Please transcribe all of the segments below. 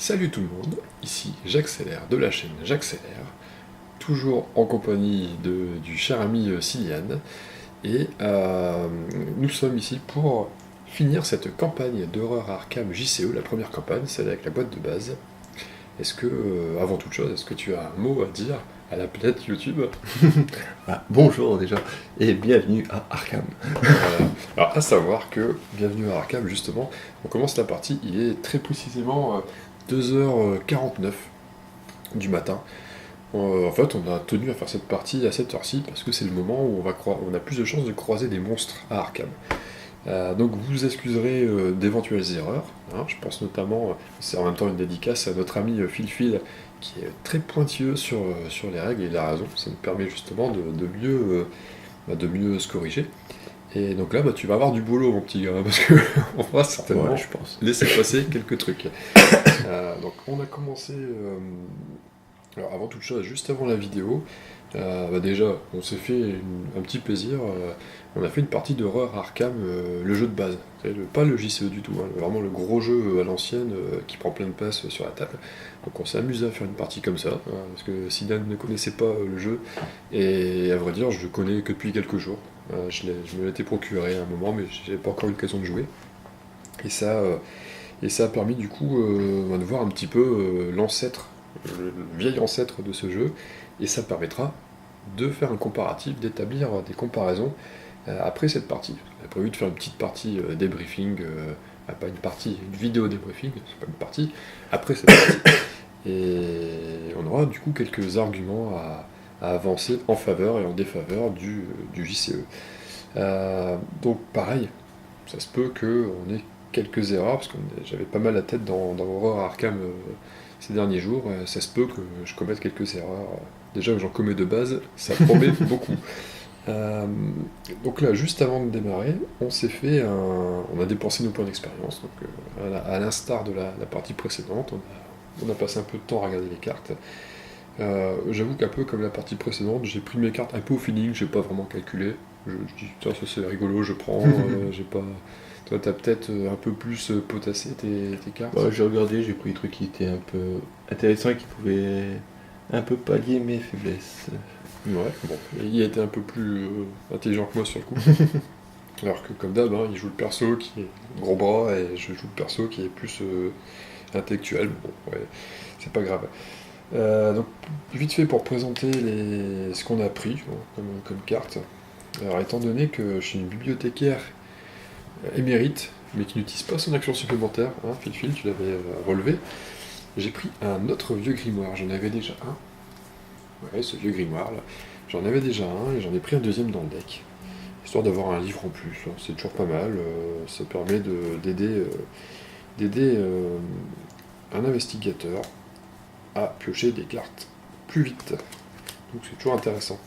Salut tout le monde, ici J'accélère de la chaîne J'accélère, toujours en compagnie du cher ami Siliane, et nous sommes ici pour finir cette campagne d'horreur Arkham JCE, la première campagne, celle avec la boîte de base. Est-ce que, avant toute chose, est-ce que tu as un mot à dire à la planète YouTube? Bonjour déjà, et bienvenue à Arkham. Voilà. Alors, à savoir que, bienvenue à Arkham, justement, on commence la partie, il est très précisément 2h49 du matin. En fait, on a tenu à faire cette partie à cette heure-ci parce que c'est le moment où on a plus de chances de croiser des monstres à Arkham. Donc vous excuserez d'éventuelles erreurs, hein. Je pense notamment, c'est en même temps une dédicace à notre ami Phil qui est très pointilleux sur les règles, et il a raison, ça nous permet justement de mieux se corriger. Et donc là, tu vas avoir du boulot, mon petit gars, parce qu'on va certainement je pense. laisser passer quelques trucs. Donc on a commencé... alors avant toute chose, juste avant la vidéo, déjà, on s'est fait un petit plaisir. On a fait une partie d'horreur Arkham, le jeu de base. Pas le JCE du tout, hein, vraiment le gros jeu à l'ancienne qui prend plein de place sur la table. Donc on s'est amusé à faire une partie comme ça, hein, parce que Sidan ne connaissait pas le jeu, et à vrai dire, je le connais que depuis quelques jours. Je me l'étais procuré à un moment, mais j'ai pas encore eu l'occasion de jouer. Et ça a permis du coup de voir un petit peu l'ancêtre, le vieil ancêtre de ce jeu, et ça permettra de faire un comparatif, d'établir des comparaisons après cette partie. On a prévu de faire une petite partie débriefing, pas une partie, une vidéo débriefing, c'est pas une partie, après cette partie. Et on aura du coup quelques arguments à avancer en faveur et en défaveur du JCE. Donc pareil, ça se peut qu'on ait quelques erreurs, parce que j'avais pas mal la tête dans Horror Arkham ces derniers jours, ça se peut que je commette quelques erreurs. Déjà que j'en commets de base, ça promet beaucoup. Donc là, juste avant de démarrer, on a dépensé nos points d'expérience. Donc, à l'instar de la partie précédente, on a passé un peu de temps à regarder les cartes. J'avoue qu'un peu comme la partie précédente, j'ai pris mes cartes un peu au feeling, j'ai pas vraiment calculé. Je dis, tiens, ça c'est rigolo, je prends, j'ai pas... Toi, t'as peut-être un peu plus potassé tes cartes. J'ai regardé, j'ai pris des trucs qui étaient un peu intéressants et qui pouvaient un peu pallier mes faiblesses. Ouais, bon, il a été un peu plus intelligent que moi sur le coup. Alors que comme d'hab, hein, il joue le perso qui est gros bras et je joue le perso qui est plus intellectuel. Bon, ouais, c'est pas grave. Donc, vite fait pour présenter ce qu'on a pris comme carte. Alors, étant donné que je suis une bibliothécaire émérite, mais qui n'utilise pas son action supplémentaire, hein, Phil, tu l'avais relevé, j'ai pris un autre vieux grimoire. J'en avais déjà un. Ouais, ce vieux grimoire là. J'en avais déjà un et j'en ai pris un deuxième dans le deck. Histoire d'avoir un livre en plus, hein. C'est toujours pas mal. Ça permet d'aider un investigateur à piocher des cartes plus vite. Donc c'est toujours intéressant.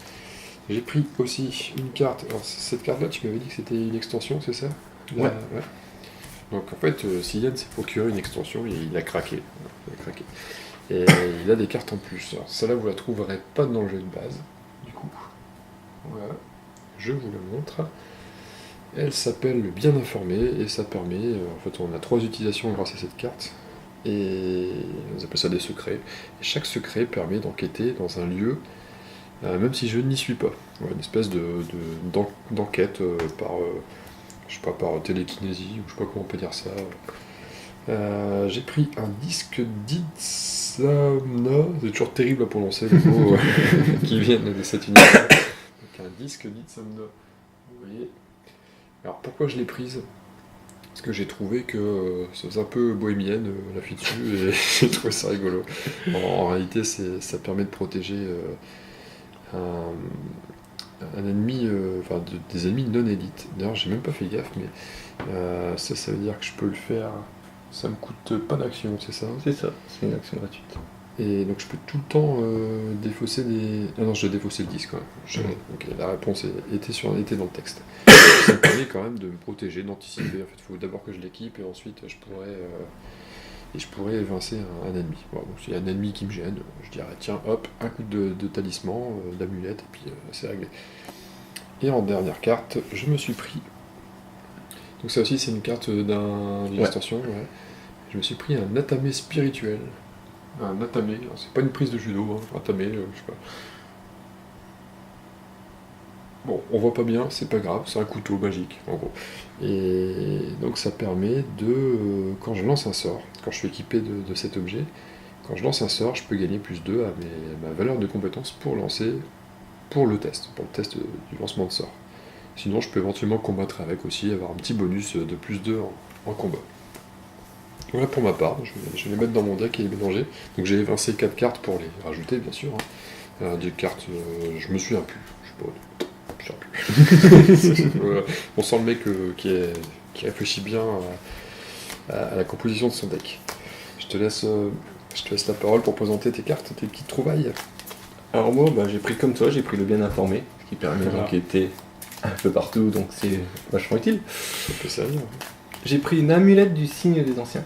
J'ai pris aussi une carte. Alors cette carte-là, tu m'avais dit que c'était une extension, c'est ça? Ouais. Donc en fait, Silian s'est procuré une extension et il a craqué. Et il a des cartes en plus. Alors celle-là, vous la trouverez pas dans le jeu de base. Du coup, voilà. Je vous la montre. Elle s'appelle le Bien Informé et ça permet, en fait on a 3 utilisations grâce à cette carte, et on appelle ça des secrets. Et chaque secret permet d'enquêter dans un lieu, même si je n'y suis pas. Ouais, une espèce d'enquête je sais pas, par télékinésie, ou je sais pas comment on peut dire ça. J'ai pris un disque d'Itzamna, c'est toujours terrible à prononcer les mots qui viennent de cet univers. Donc un disque d'Itzamna, vous voyez. Alors pourquoi je l'ai prise? Parce que j'ai trouvé que ça faisait un peu bohémienne la fille dessus, et j'ai trouvé ça rigolo. En réalité, ça permet de protéger un ennemi, des ennemis non élites. D'ailleurs, j'ai même pas fait gaffe, mais ça veut dire que je peux le faire. Ça me coûte pas d'action, c'est ça? C'est ça, c'est une action gratuite. Et donc je peux tout le temps défausser des... Ah non, je dois défausser le disque quand même. Ok, la réponse était dans le texte. Ça me permet quand même de me protéger, d'anticiper. En fait, il faut d'abord que je l'équipe et ensuite je pourrais évincer un ennemi. Bon, donc s'il y a un ennemi qui me gêne, je dirais tiens, hop, un coup de talisman, d'amulette, et puis c'est réglé. Et en dernière carte, je me suis pris. Donc ça aussi c'est une carte d'une extension, ouais. je me suis pris un Natame spirituel. Un Natame, c'est pas une prise de judo, hein, Natame, je sais pas. Bon, on voit pas bien, c'est pas grave, c'est un couteau magique, en gros. Et donc ça permet de, quand je lance un sort, quand je suis équipé de cet objet, quand je lance un sort, je peux gagner plus 2 à ma valeur de compétence pour lancer, pour le test du lancement de sort. Sinon, je peux éventuellement combattre avec aussi, avoir un petit bonus de plus 2 en combat. Voilà pour ma part, je vais les mettre dans mon deck et les mélanger. Donc j'ai évincé 4 cartes pour les rajouter, bien sûr. Hein. Des cartes, je me souviens plus, je sais plus. Voilà. On sent le mec qui réfléchit bien à la composition de son deck. Je te laisse la parole pour présenter tes cartes, tes petites trouvailles. Alors moi, j'ai pris comme toi, j'ai pris le bien informé, ce qui permet d'enquêter un peu partout, donc c'est vachement utile. Ça peut servir. J'ai pris une amulette du signe des anciens.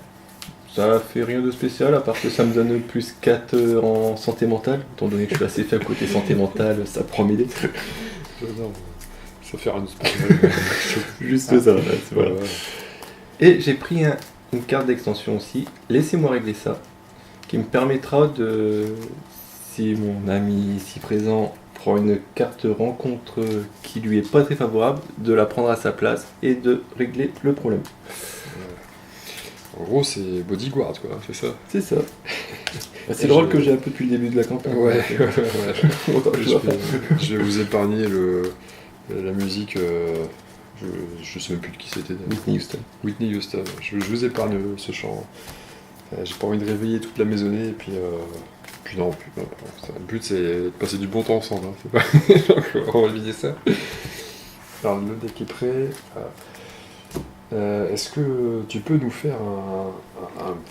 Ça fait rien de spécial, à part que ça me donne plus 4 en santé mentale, étant donné que je suis assez faible côté santé mentale, ça prend m'aider. Non, ça fait rien de spécial. Juste ça, c'est voilà. Et j'ai pris une carte d'extension aussi, laissez-moi régler ça, qui me permettra de, si mon ami ici présent prend une carte rencontre qui lui est pas très favorable, de la prendre à sa place et de régler le problème. En gros, c'est bodyguard, quoi, c'est ça. C'est ça. C'est le rôle que j'ai un peu depuis le début de la campagne. Ouais. Je vais vous épargner la musique. Je sais même plus de qui c'était. Whitney Houston. Je vous épargne ce chant. J'ai pas envie de réveiller toute la maisonnée et puis non. Le but c'est de passer du bon temps ensemble. Hein, c'est pas... On va éviter ça. Alors le deck est prêt. Est-ce que tu peux nous faire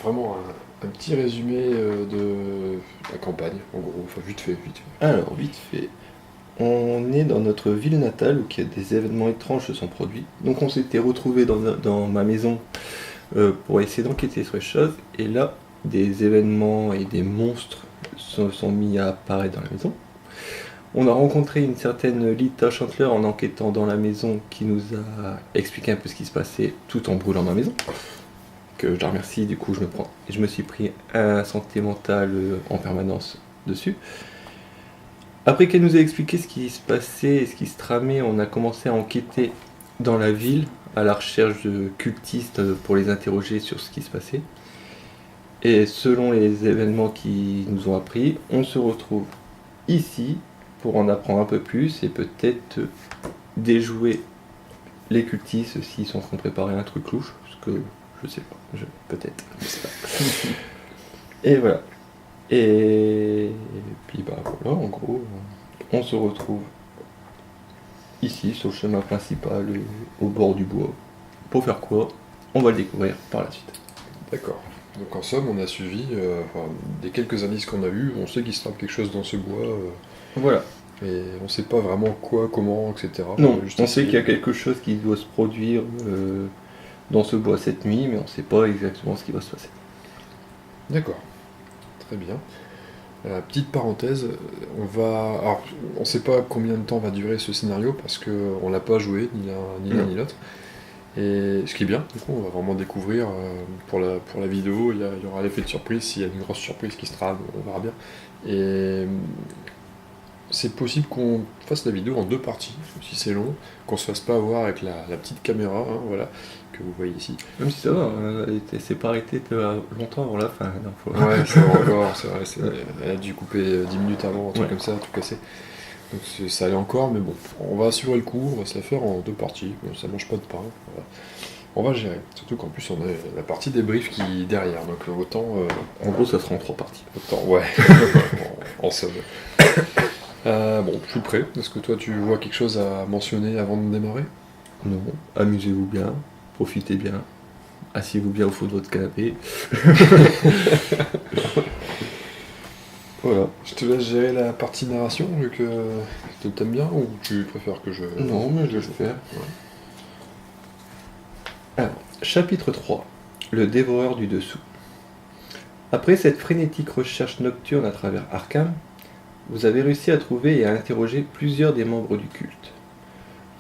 vraiment un petit résumé de la campagne, en gros, enfin vite fait. Alors, vite fait. On est dans notre ville natale où il y a des événements étranges se sont produits. Donc on s'était retrouvés dans ma maison pour essayer d'enquêter sur les choses. Et là, des événements et des monstres se sont mis à apparaître dans la maison. On a rencontré une certaine Lita Chandler en enquêtant dans la maison qui nous a expliqué un peu ce qui se passait tout en brûlant ma maison. Que je la remercie, du coup je me suis pris un santé mentale en permanence dessus. Après qu'elle nous a expliqué ce qui se passait et ce qui se tramait, on a commencé à enquêter dans la ville à la recherche de cultistes pour les interroger sur ce qui se passait. Et selon les événements qui nous ont appris, on se retrouve ici pour en apprendre un peu plus et peut-être déjouer les cultistes s'ils sont en train de préparer un truc louche, parce que je sais pas, peut-être, je sais pas. Et voilà. Et puis voilà, en gros, on se retrouve ici sur le chemin principal au bord du bois. Pour faire quoi? On va le découvrir par la suite. D'accord. Donc en somme, on a suivi, des quelques indices qu'on a eus, on sait qu'il se trame quelque chose dans ce bois. Voilà. Et on sait pas vraiment quoi, comment, etc. Non, on sait qu'il y a quelque chose qui doit se produire dans ce bois cette nuit, mais on sait pas exactement ce qui va se passer. D'accord. Très bien. Petite parenthèse, alors, on sait pas combien de temps va durer ce scénario parce qu'on l'a pas joué, ni l'un ni l'autre. Et ce qui est bien, du coup, on va vraiment découvrir pour la vidéo, il y aura l'effet de surprise, s'il y a une grosse surprise qui se trame, on verra bien. Et c'est possible qu'on fasse la vidéo en 2 parties, si c'est long, qu'on se fasse pas avoir avec la petite caméra, hein, voilà, que vous voyez ici. Même si ça va, elle s'est pas arrêtée longtemps avant la fin. Ouais, ça va encore, c'est vrai, elle a dû couper 10 minutes avant, un truc comme ça, tout casser. Donc ça allait encore, mais bon, on va assurer le coup, on va se la faire en 2 parties, bon, ça mange pas de pain, on va gérer. Surtout qu'en plus on a la partie débrief qui est derrière, donc autant... En gros ça sera en 3 parties. Autant, ouais, en somme. Bon, je suis prêt. Est-ce que toi tu vois quelque chose à mentionner avant de démarrer? Non, amusez-vous bien, profitez bien, asseyez-vous bien au fond de votre canapé. Voilà. Je te laisse gérer la partie narration, vu que tu t'aimes bien, ou tu préfères que je... Non, mais je vais le faire. Ouais. Alors, chapitre 3. Le dévoreur du dessous. Après cette frénétique recherche nocturne à travers Arkham, vous avez réussi à trouver et à interroger plusieurs des membres du culte.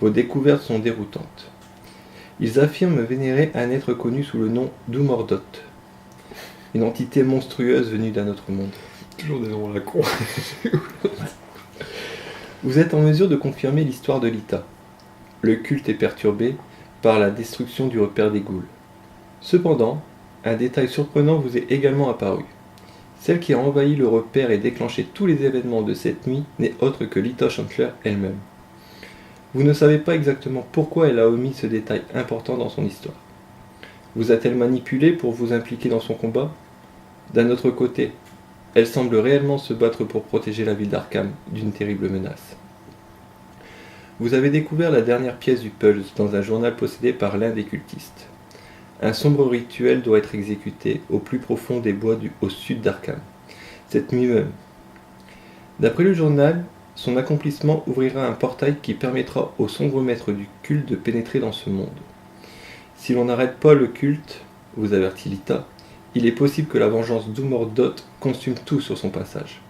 Vos découvertes sont déroutantes. Ils affirment vénérer un être connu sous le nom d'Umordot, Une entité monstrueuse venue d'un autre monde. Toujours des noms à la con. Vous êtes en mesure de confirmer l'histoire de Lita. Le culte est perturbé par la destruction du repère des ghouls. Cependant, un détail surprenant vous est également apparu. Celle qui a envahi le repère et déclenché tous les événements de cette nuit n'est autre que Lita Chandler elle-même. Vous ne savez pas exactement pourquoi elle a omis ce détail important dans son histoire. Vous a-t-elle manipulé pour vous impliquer dans son combat ? D'un autre côté, elle semble réellement se battre pour protéger la ville d'Arkham d'une terrible menace. Vous avez découvert la dernière pièce du puzzle dans un journal possédé par l'un des cultistes. Un sombre rituel doit être exécuté au plus profond des bois au sud d'Arkham, cette nuit même. D'après le journal, son accomplissement ouvrira un portail qui permettra au sombre maître du culte de pénétrer dans ce monde. Si l'on n'arrête pas le culte, vous avertit Lita, il est possible que la vengeance d'Umordot consume tout sur son passage.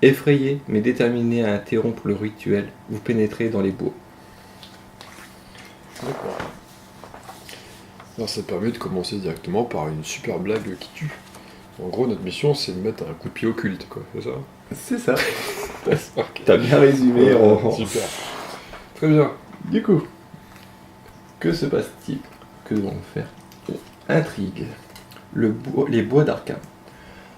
Effrayé, mais déterminé à interrompre le rituel, vous pénétrez dans les bois. D'accord. Alors ça permet de commencer directement par une super blague qui tue. En gros, notre mission, c'est de mettre un coup de pied au culte, quoi, c'est ça ? C'est ça. Ok. T'as bien résumé. Super. Très bien. Du coup, que se passe-t-il ? Que devons-nous faire ? Intrigue. Les bois d'Arkham.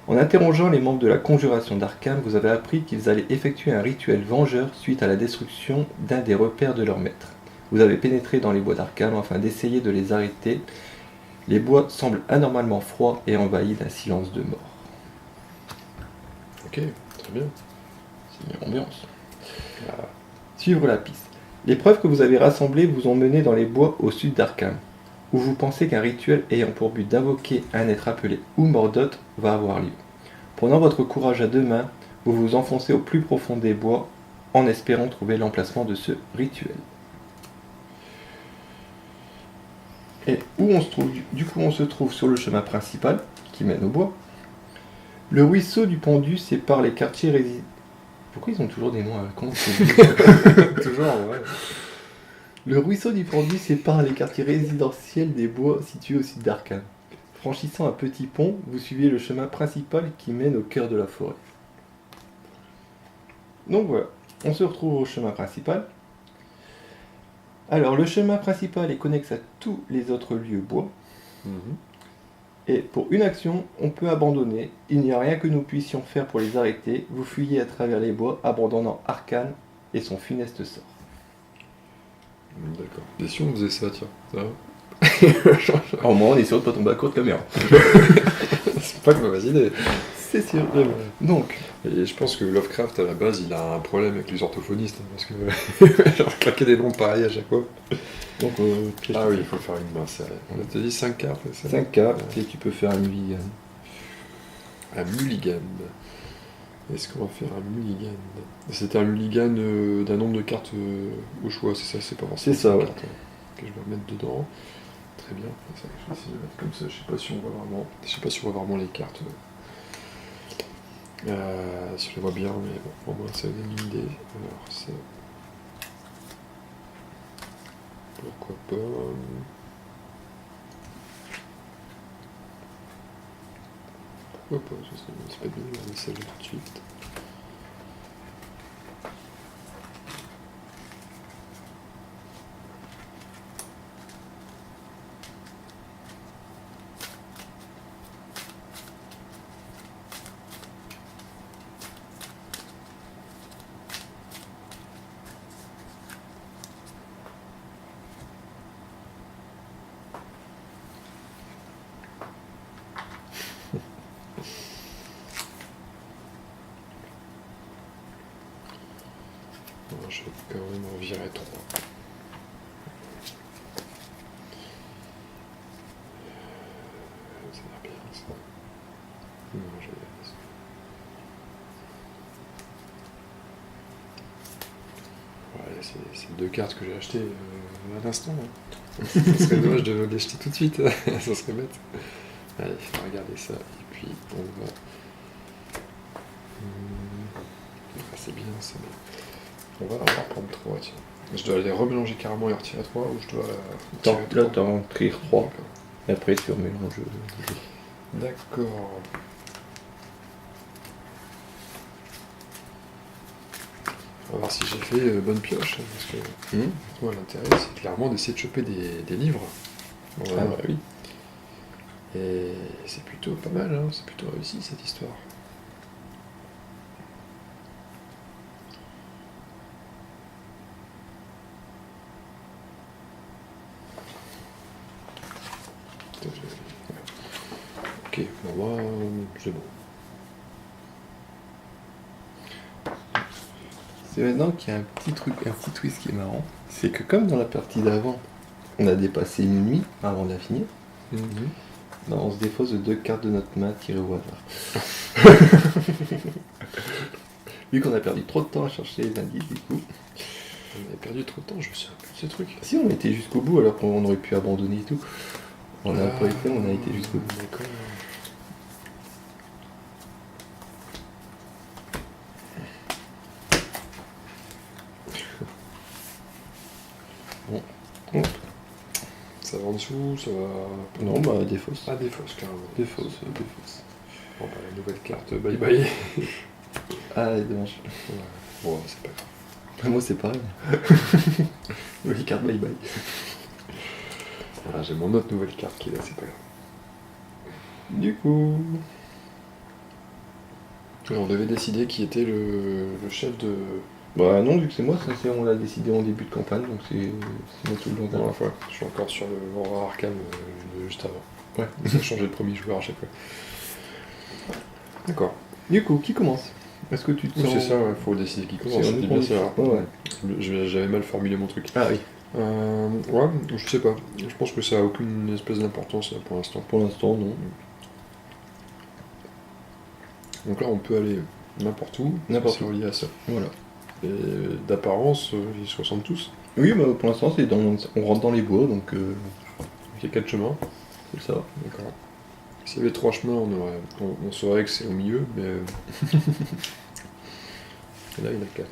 En interrogeant les membres de la conjuration d'Arkham, vous avez appris qu'ils allaient effectuer un rituel vengeur suite à la destruction d'un des repères de leur maître. Vous avez pénétré dans les bois d'Arkham afin d'essayer de les arrêter. Les bois semblent anormalement froids et envahis d'un silence de mort. Ok, très bien. C'est une ambiance. Suivre la piste. Les preuves que vous avez rassemblées vous ont mené dans les bois au sud d'Arkham, où vous pensez qu'un rituel ayant pour but d'invoquer un être appelé Umordot va avoir lieu. Prenant votre courage à deux mains, vous vous enfoncez au plus profond des bois en espérant trouver l'emplacement de ce rituel. Et où on se trouve ? Du coup, on se trouve sur le chemin principal qui mène au bois. Le ruisseau du Pendu sépare les quartiers résidentiels. Pourquoi ils ont toujours des noms à con ? Toujours, ouais. Le ruisseau du Pendu sépare les quartiers résidentiels des bois situés au sud d'Arkham. Franchissant un petit pont, vous suivez le chemin principal qui mène au cœur de la forêt. Donc voilà, on se retrouve au chemin principal. Alors, le chemin principal est connexe à tous les autres lieux bois. Et pour une action, on peut abandonner. Il n'y a rien que nous puissions faire pour les arrêter. Vous fuyez à travers les bois, abandonnant Arkham et son funeste sort. D'accord. Et si on faisait ça, tiens, ça va ? Alors moi, on est sûr de pas tomber à court de caméra. C'est pas une mauvaise idée. C'est sûr. Donc, Et je pense que Lovecraft, à la base, il a un problème avec les orthophonistes, parce que genre claquer des noms pareils à chaque fois. donc Ah oui, il faut faire une main serrée. On t'a dit 5 cartes, c'est ça ? 5 cartes et tu peux faire un mulligan. Un mulligan. Est-ce qu'on va faire un mulligan ? C'était un mulligan d'un nombre de cartes au choix, c'est ça ? C'est pas forcément C'est ça, cinq ouais. cartes, que je vais mettre dedans. Très bien. Ça, je vais essayer de mettre comme ça. Je sais pas si on voit vraiment les cartes. Si je les vois bien, mais bon, au moins ça donne une idée. Alors ça... Pourquoi pas... Pourquoi pas, c'est pas bien de regarder celle-là tout de suite. Alors, je vais quand même en virer 3. Ça a l'air bien, ça. Non, je vais... Ouais, c'est 2 cartes que j'ai achetées à l'instant. Hein. Ça serait dommage de les jeter tout de suite, ça serait bête. Allez, on va regarder ça, et puis on va... Ah, c'est bien, c'est bien. On va prendre 3, tiens. Je dois les remélanger carrément et retirer 3, ou je dois... Là, t'en tires 3. Et après, tu remélanges. D'accord. On va voir si j'ai fait bonne pioche, parce que moi l'intérêt c'est clairement d'essayer de choper des livres. Ah bah oui. Et c'est plutôt pas mal, hein, c'est plutôt réussi cette histoire. Ok, bon, moi c'est bon. C'est maintenant qu'il y a un petit truc, un petit twist qui est marrant. C'est que comme dans la partie d'avant, on a dépassé une nuit avant de la finir, bah, on se défausse de 2 cartes de notre main tirées au hasard. Vu qu'on a perdu trop de temps à chercher les indices, du coup. On avait perdu trop de temps, je me souviens plus de ces trucs. Si on était jusqu'au bout alors qu'on aurait pu abandonner et tout. On n'a pas été, on a été jusqu'au bout. D'accord. Bon. Ça va en dessous, ça va. Non, bah défausse. Ah, des fausses, carrément. Défausse. Bon, bah, la nouvelle carte, bye bye. Ah, dommage. Ouais. Bon, c'est pas grave. Moi c'est pareil. Nouvelle carte bye bye. Voilà, j'ai mon autre nouvelle carte qui est là, c'est pas grave. Du coup. On devait décider qui était le chef de. Bah non, vu que c'est moi, ça c'est on l'a décidé en début de campagne, donc c'est moi tout le long de la fois. Je suis encore sur le Aurora Arkham de juste avant. Ouais. Ça a changé de premier joueur à chaque fois. D'accord. Du coup, qui commence? Est-ce que tu te sens... C'est ça, ouais, faut décider qui commence. C'est Je dis bien ça. ouais. J'avais mal formulé mon truc. Ah oui. Ouais, je sais pas. Je pense que ça a aucune espèce d'importance là, pour l'instant. Pour l'instant, non. Donc là, on peut aller n'importe où. N'importe où. C'est relié à ça. Voilà. Et d'apparence, ils se ressemblent tous. Oui, bah pour l'instant, c'est dans... on rentre dans les bois, donc Il y a 4 chemins. c'est ça. D'accord. S'il y avait 3 chemins, on saurait que c'est au milieu, mais. Et là, il y en a 4.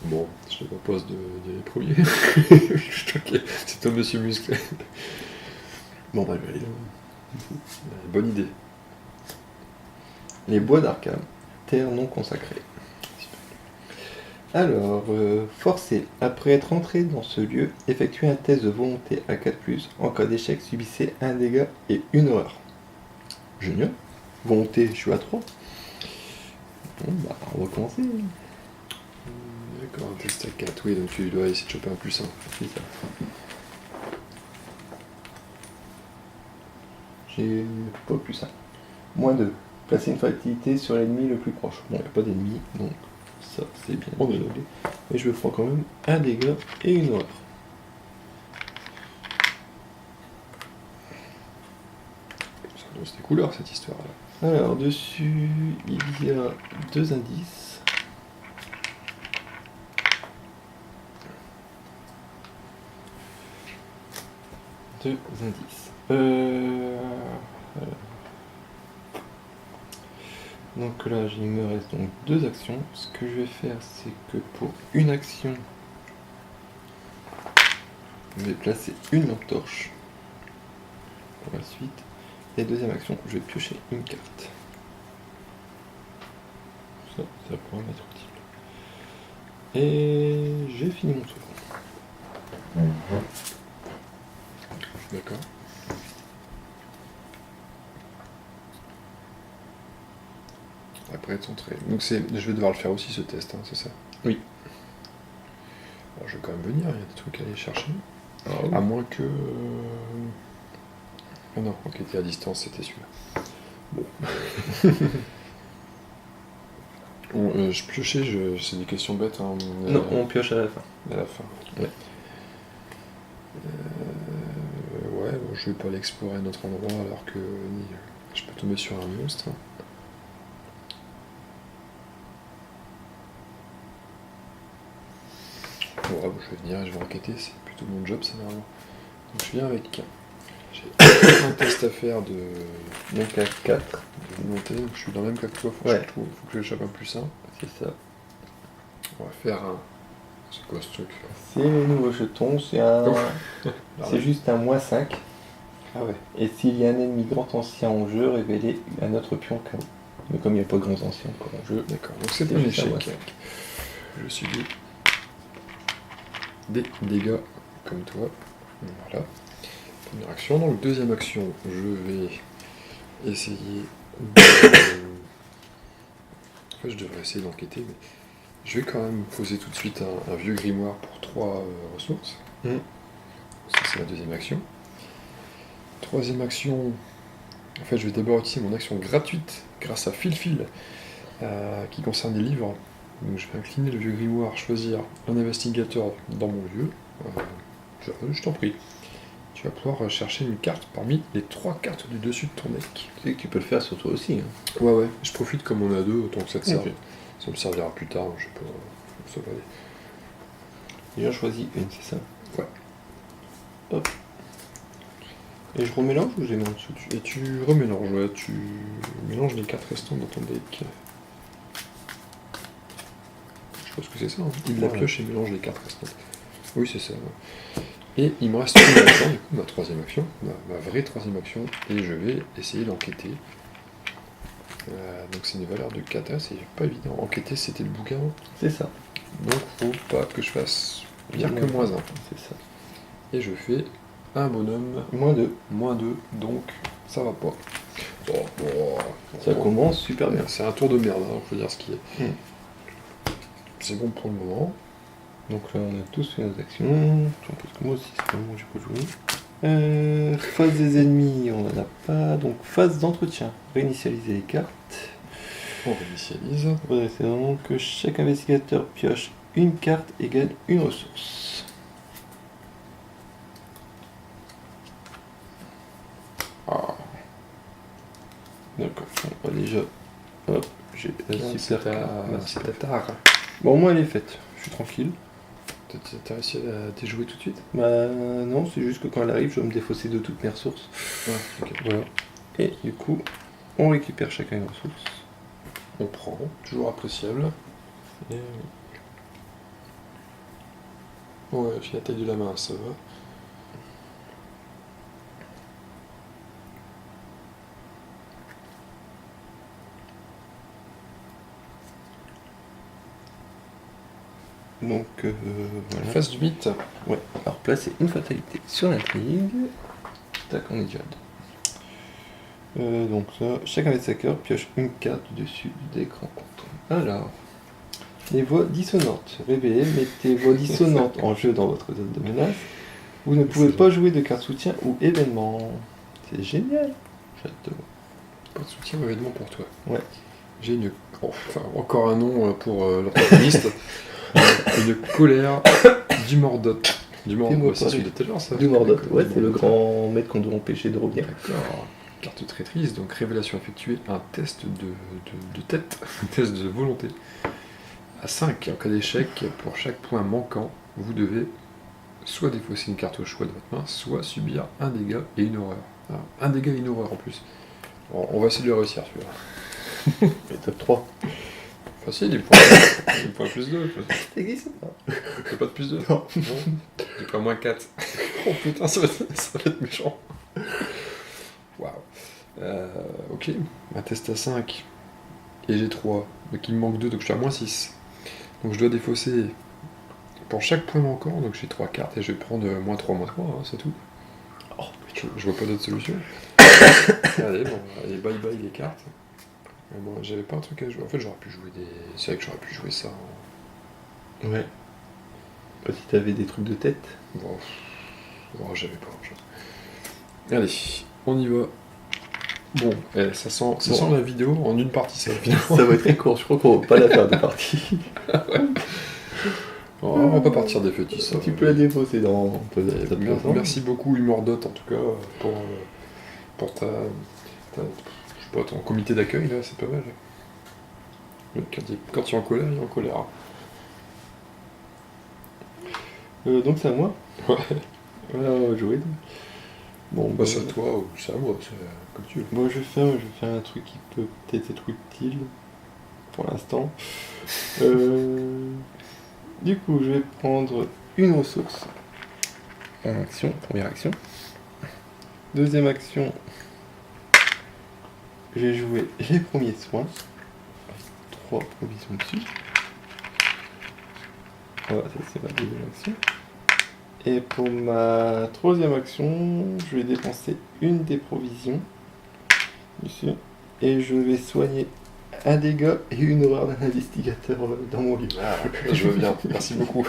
Bon, je te propose d'y aller premier. Ok, c'est toi, monsieur musclé. Bon, bah je vais aller là. Bonne idée. Les bois d'Arkham, terre non consacrée. Alors, forcé, après être entré dans ce lieu, effectuez un test de volonté à 4+, en cas d'échec, subissez un dégât et une horreur. Génial. Volonté, je suis à 3. Bon, bah, on va commencer. D'accord, un test à 4, oui, donc tu dois essayer de choper un plus 1. C'est ça. J'ai pas plus 1. Moins 2. Placez une fatalité sur l'ennemi le plus proche. Bon, il n'y a pas d'ennemi, donc ça, c'est bien. On est désolé. Mais je me prends quand même un dégât et une horreur. C'est des couleurs cette histoire-là. Alors, dessus, il y a 2 indices. Deux indices. Donc là, il me reste donc 2 actions. Ce que je vais faire, c'est que pour une action, je vais placer une lampe torche. Pour la suite. Et deuxième action, je vais piocher une carte. Ça pourra m'être utile. Et j'ai fini mon tour. D'accord. Après être entré. Donc je vais devoir le faire aussi ce test, hein, c'est ça? Oui. Bon, je vais quand même venir, il y a des trucs à aller chercher. Ah, oui. À moins que. Ah non, ok, t'es à distance, c'était celui-là. Bon. Je piochais, c'est des questions bêtes. Hein, Non, on pioche à la fin. à la fin. Ouais. Ouais, bon, je vais pas aller explorer un autre endroit alors que je peux tomber sur un monstre. Ouais, bon, je vais venir et je vais enquêter, c'est plutôt mon job ça normalement. Donc je viens avec j'ai un test à faire de Donc à 4. volonté, donc je suis dans le même cas que toi, faut Ouais. faut que je chope un plus 1. C'est ça. On va faire un. C'est quoi ce truc? C'est les nouveaux jetons, c'est un. Ah C'est ouais. juste un -5. Ah ouais. Et s'il y a un ennemi grand ancien en jeu, révélez un autre pion KO. Mais comme il n'y a pas de grands anciens encore en jeu, D'accord, donc c'est c'est un juste à échec. moi, ça. Je subis des dégâts comme toi. Voilà. Première action. Donc deuxième action, je vais essayer de... En fait, je devrais essayer d'enquêter, mais je vais quand même poser tout de suite un vieux grimoire pour 3 ressources. Ça, c'est la deuxième action. Troisième action, en fait, je vais d'abord utiliser mon action gratuite grâce à Fil-Fil, qui concerne les livres. Donc je vais incliner le vieux grimoire, choisir un investigateur dans mon lieu. Je t'en prie. Tu vas pouvoir chercher une carte parmi les 3 cartes du dessus de ton deck. Tu sais que tu peux le faire sur toi aussi. Hein. Ouais, je profite comme on a 2, autant que ça te serve. Ok. Ça me servira plus tard, je peux. Ça va aller. Et j'en choisis une, c'est ça? Ouais. Hop. Et je remélange ou j'ai mis en dessous? Et tu remélanges, ouais, tu mélanges les cartes restantes dans ton deck. Je pense que c'est ça, hein. Il la pioche et mélange les cartes restantes. Oui, c'est ça. Ouais. Et il me reste une action, du coup, ma troisième action, ma vraie troisième action, et je vais essayer d'enquêter. Donc c'est une valeur de 4, c'est pas évident. Enquêter, c'était le bouquin. C'est ça. Donc faut pas que je fasse pire que -1. C'est ça. Et je fais un bonhomme -2. -2, donc ça va pas. Ça commence super bien. C'est un tour de merde, hein, faut dire ce qui est. Mm. C'est bon pour le moment. Donc là, on a tous fait nos actions. Parce que moi aussi, c'est le moment où j'ai pas joué. Phase des ennemis, on n'en a pas. Donc phase d'entretien. Réinitialiser les cartes. On réinitialise. C'est vraiment que chaque investigateur pioche une carte et gagne une ressource. Ah. D'accord, on va déjà. Hop, j'ai la super carte. C'est ta tare. Bon, moi elle est faite, je suis tranquille. T'as réussi à déjouer tout de suite? Bah non, c'est juste que quand elle arrive, je dois me défausser de toutes mes ressources. Ouais, ok. Voilà. Et du coup, on récupère chacun une ressource. On prend, toujours appréciable. Et... Ouais, j'ai la taille de la main, ça va. Donc voilà. Phase du mythe. Ouais, alors placer une fatalité sur l'intrigue. Tac, on est déjà dedans. Donc ça, chaque investigateur pioche une carte du dessus du deck rencontre. Alors, les voix dissonantes. Révélez, mettez voix dissonantes en jeu dans votre zone de menace. Vous ne pouvez pas jouer de carte soutien ou événement. C'est génial. J'adore. Pas de soutien ou événement pour toi. Ouais. J'ai une... Enfin, encore un nom pour l'orthophoniste. Une colère du Mordot. Du Mordot, c'est celui de tout à l'heure, ça. Du Mordot, ouais, c'est le grand maître qu'on doit empêcher de revenir. D'accord. Carte traîtrise, donc révélation effectuée, un test de tête, un test de volonté. À 5, en cas d'échec, pour chaque point manquant, vous devez soit défausser une carte au choix de votre main, soit subir un dégât et une horreur. Alors, un dégât et une horreur en plus. Bon, on va essayer de le réussir celui-là. Et top 3. Facile, des points, des points plus 2. Ça existe ou pas? T'as pas de plus 2? Non. J'ai pas moins 4. Oh putain, ça va être méchant. Waouh. Ok, ma test à 5. Et j'ai 3. Donc il me manque 2, donc je suis à moins 6. Donc je dois défausser pour chaque point manquant, donc j'ai 3 cartes et je vais prendre moins 3, hein, c'est tout. Oh, je vois pas d'autre solution. Allez, bon, allez, bye bye les cartes. Bon, j'avais pas un truc à jouer. En fait, j'aurais pu jouer des. C'est vrai que j'aurais pu jouer ça. Ouais. Bah, si t'avais des trucs de tête. Bon, j'avais pas grand chose. Allez, on y va. Bon, ça sent la vidéo en une partie, ça, finalement. Ça va être très court, je crois qu'on va pas la faire de partie. Ouais. Oh, on va pas partir des petits, ça. Tu peux la défausser dans Merci beaucoup, Humordot, en tout cas, pour ta je sais pas, ton comité d'accueil, là, c'est pas mal. Quand tu es en colère, il est en colère. Donc c'est à moi. Ouais. Voilà, on va jouer. Bon, bah, c'est à toi ou c'est à moi, c'est comme tu veux. Moi je vais faire un truc qui peut peut-être être utile pour l'instant. Du coup, je vais prendre une ressource en action, première action. Deuxième action, j'ai joué les premiers soins. 3 provisions dessus. Voilà, ça c'est ma deuxième action. Et pour ma troisième action, je vais dépenser une des provisions. Ici. Et je vais soigner un dégât et une horreur d'un investigateur dans mon livre. Ah, je veux bien, merci beaucoup.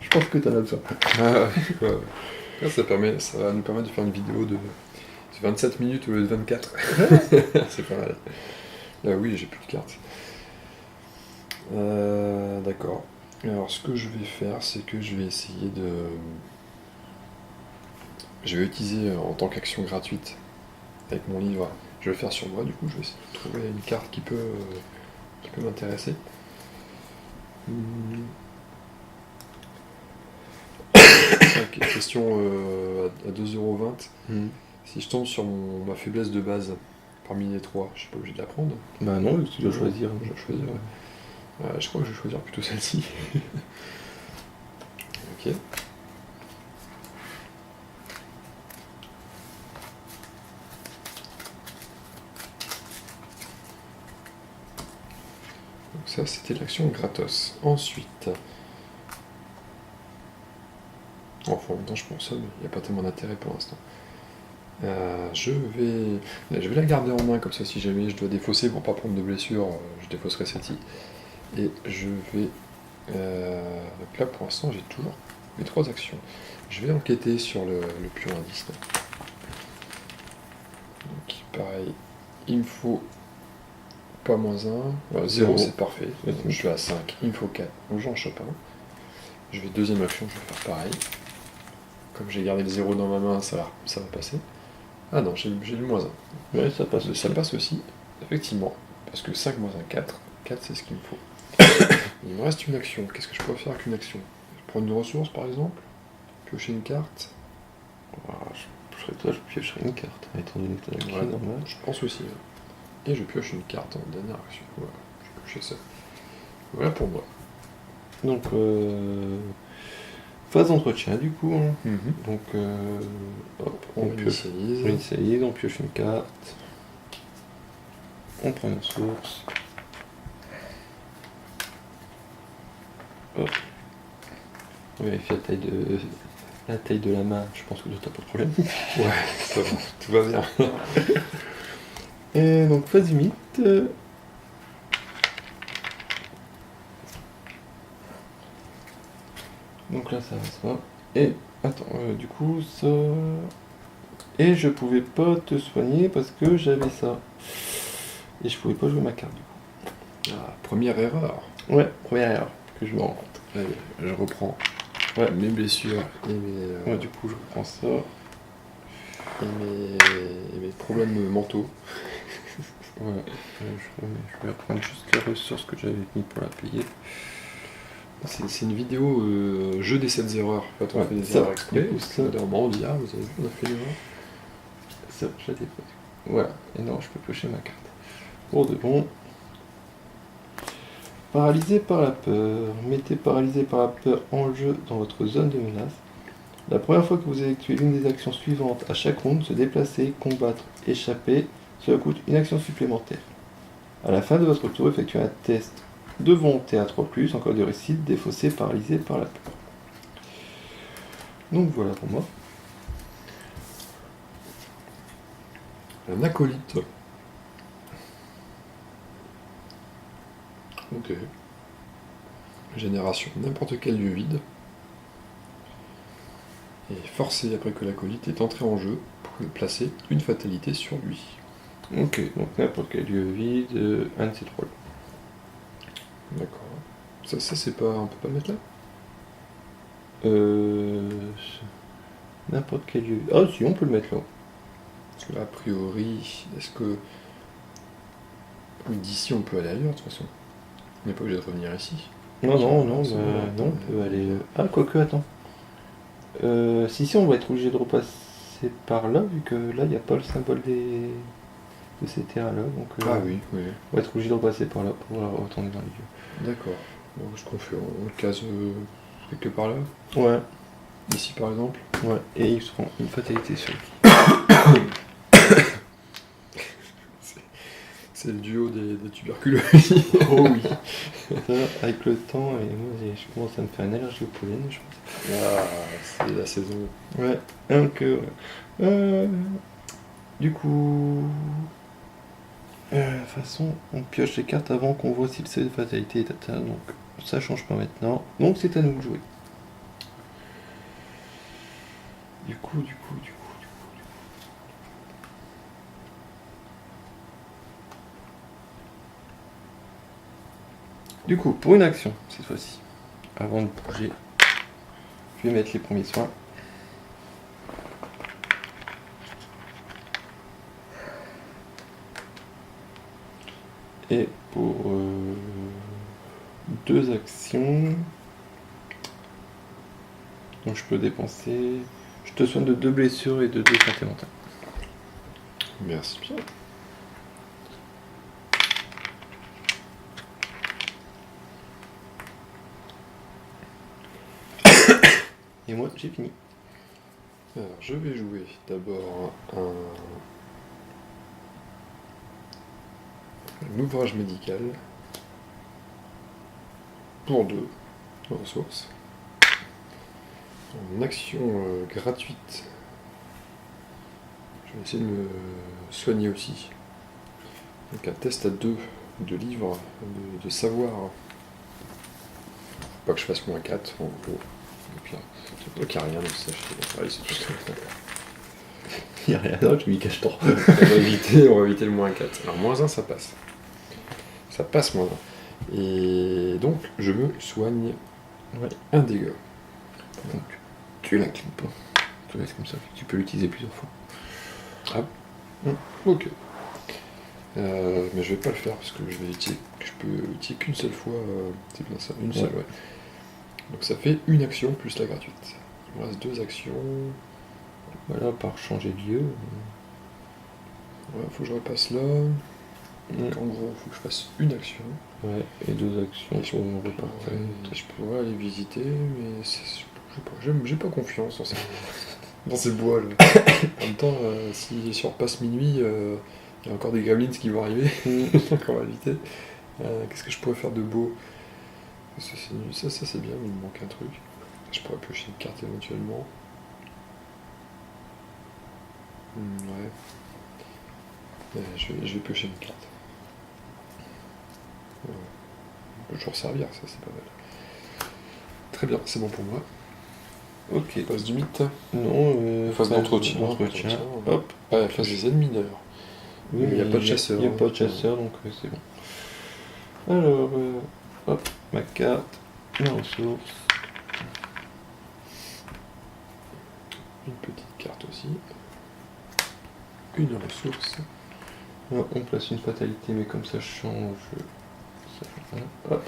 Je pense que tu en as besoin. Ah, ouais. Ouais, ça va nous permettre de faire une vidéo de 27 minutes au lieu de 24. C'est pas mal. Oui, j'ai plus de cartes. D'accord. Alors, ce que je vais faire, c'est que je vais essayer de... Je vais utiliser en tant qu'action gratuite avec mon livre. Je vais le faire sur moi, du coup, je vais essayer de trouver une carte qui peut m'intéresser. Ok, question à 2,20€. Si je tombe sur ma faiblesse de base parmi les trois, je suis pas obligé de la prendre. Bah non, tu dois choisir. Je dois choisir. Je crois que je vais choisir plutôt celle-ci. Ok. Donc ça, c'était l'action gratos. Ensuite... Enfin, en même temps, je pense ça, mais il n'y a pas tellement d'intérêt pour l'instant. Je vais la garder en main, comme ça, si jamais je dois défausser pour pas prendre de blessure, je défausserai celle-ci. Et je vais... donc là, pour l'instant, j'ai toujours mes 3 actions. Je vais enquêter sur le pion indice. Donc, pareil, il me faut pas moins 1. 0, c'est parfait. Donc, je suis à 5, il me faut 4. Donc, j'en chope un. Je vais deuxième action, je vais faire pareil. Comme j'ai gardé le 0 dans ma main, ça va passer. Ah non, j'ai le moins 1. Ouais, ça passe aussi. Ça passe aussi, effectivement. Parce que 5 moins 1, 4. 4, c'est ce qu'il me faut. Il me reste une action. Qu'est-ce que je peux faire avec une action? Je prends une ressource, par exemple. Piocher une carte. Je serais toi, je piocherais une carte, étant donné que tu as la clé normale. Je pense aussi. Et je pioche une carte en dernière action. Voilà, je vais piocher ça. Voilà pour moi. Donc, phase d'entretien du coup. Hein. Donc, hop, on initialise, on pioche une carte. On prend une source. Hop. On vérifie la taille de la main, je pense que t'as pas de problème. Ouais, ça va, tout va bien. Et donc phase limite. Donc là ça va pas. Et attends, du coup ça. Et je pouvais pas te soigner parce que j'avais ça. Et je pouvais pas jouer ma carte du coup. Ah, première erreur. Ouais, première erreur que je me rends compte. Allez, je reprends. Ouais, mes blessures et mes... Ouais, du coup je reprends ça. Et mes problèmes mentaux. Voilà, je vais reprendre juste les ressources que j'avais mis pour la payer. C'est une vidéo jeu des 7 erreurs. En fait, on fait des erreurs exprès. On dit, ah, vous avez vu, on a fait une erreur. Ça, je la dépose. Voilà, et non, je peux piocher ma carte. Pour de bon. Paralysé par la peur. Mettez paralysé par la peur en jeu dans votre zone de menace. La première fois que vous effectuez l'une des actions suivantes à chaque ronde, se déplacer, combattre, échapper, cela coûte une action supplémentaire. À la fin de votre tour, effectuez un test de volonté à 3+, en cas de réussite, défaussé, paralysé par la peur. Donc voilà pour moi. Un acolyte. Ok. Génération, n'importe quel lieu vide. Et forcé après que l'acolyte est entré en jeu pour placer une fatalité sur lui. Ok, donc n'importe quel lieu vide, un de ces trois. D'accord. Ça c'est pas... On peut pas le mettre là? N'importe quel lieu... Ah si, on peut le mettre là. Parce que là, a priori, est-ce que... D'ici on peut aller ailleurs de toute façon. On n'est pas obligé de revenir ici. Non, non, on peut aller... Ah, quoique, attends. Si, on va être obligé de repasser par là, vu que là, il n'y a pas le symbole de ces terrains-là. Donc, ah oui. on va être obligé de repasser par là pour retourner dans les lieux. D'accord. Donc ce qu'on fait, on le case quelque part là. Ouais. Ici par exemple. Ouais, et il se prend une fatalité sur lui. C'est le duo des tuberculeux. Oh oui. Ça, avec le temps, et moi je commence à me faire une allergie au pollen, je pense. Ah, c'est la saison. Ouais, donc du coup, de toute façon, on pioche les cartes avant qu'on voit si le seuil de fatalité est atteint, donc ça change pas maintenant. Donc c'est à nous de jouer. Du coup. Du coup, pour une action, cette fois-ci, avant de bouger, je vais mettre les premiers soins. Et pour 2 actions, donc je peux dépenser. Je te soigne de 2 blessures et de 2 santé mentale. Merci bien. Et moi, j'ai fini. Alors, je vais jouer d'abord un ouvrage médical pour 2 ressources. En action gratuite, je vais essayer de me soigner aussi. Donc un test à 2 de livres, de savoir. Faut pas que je fasse moins 4 en gros. Et puis, c'est pas qu'il n'y a rien dans ce sachet. Ouais, c'est tout. Il n'y a rien d'autre, je m'y cache trop. On va éviter le moins 4. Alors moins 1 ça passe. Ça passe moins 1. Et donc je me soigne un dégât. Donc tu l'inclines pas. Tu laisses comme ça, tu peux l'utiliser plusieurs fois. Ah, ok. Mais je vais pas le faire parce que je peux utiliser qu'une seule fois. C'est bien ça, une seule, ouais. Donc ça fait une action plus la gratuite. Il me reste 2 actions. Voilà, par changer de lieu. Ouais, faut que je repasse là. Donc en gros, faut que je fasse une action. Ouais, et 2 actions Et pour repartir. je pourrais aller visiter, mais j'ai pas confiance dans ces bois là. En même temps, si on repasse minuit, il y a encore des gremlins qui vont arriver, qu'on va éviter. Qu'est-ce que je pourrais faire de beau? Ça c'est bien, mais il me manque un truc. Je pourrais piocher une carte éventuellement. Ouais. Je vais piocher une carte. On peut toujours servir, ça c'est pas mal. Très bien, c'est bon pour moi. Ok. Phase du mythe. Non, Phase d'entretien. Hop. Ouais, phase des ennemis d'ailleurs. Oui, mais il n'y a pas de chasseur. Il n'y a pas de chasseur, donc c'est bon. Alors, hop, ma carte, ma ressource. Une petite carte aussi. Une ressource. On place une fatalité, mais comme ça change. Ça change rien. Hop.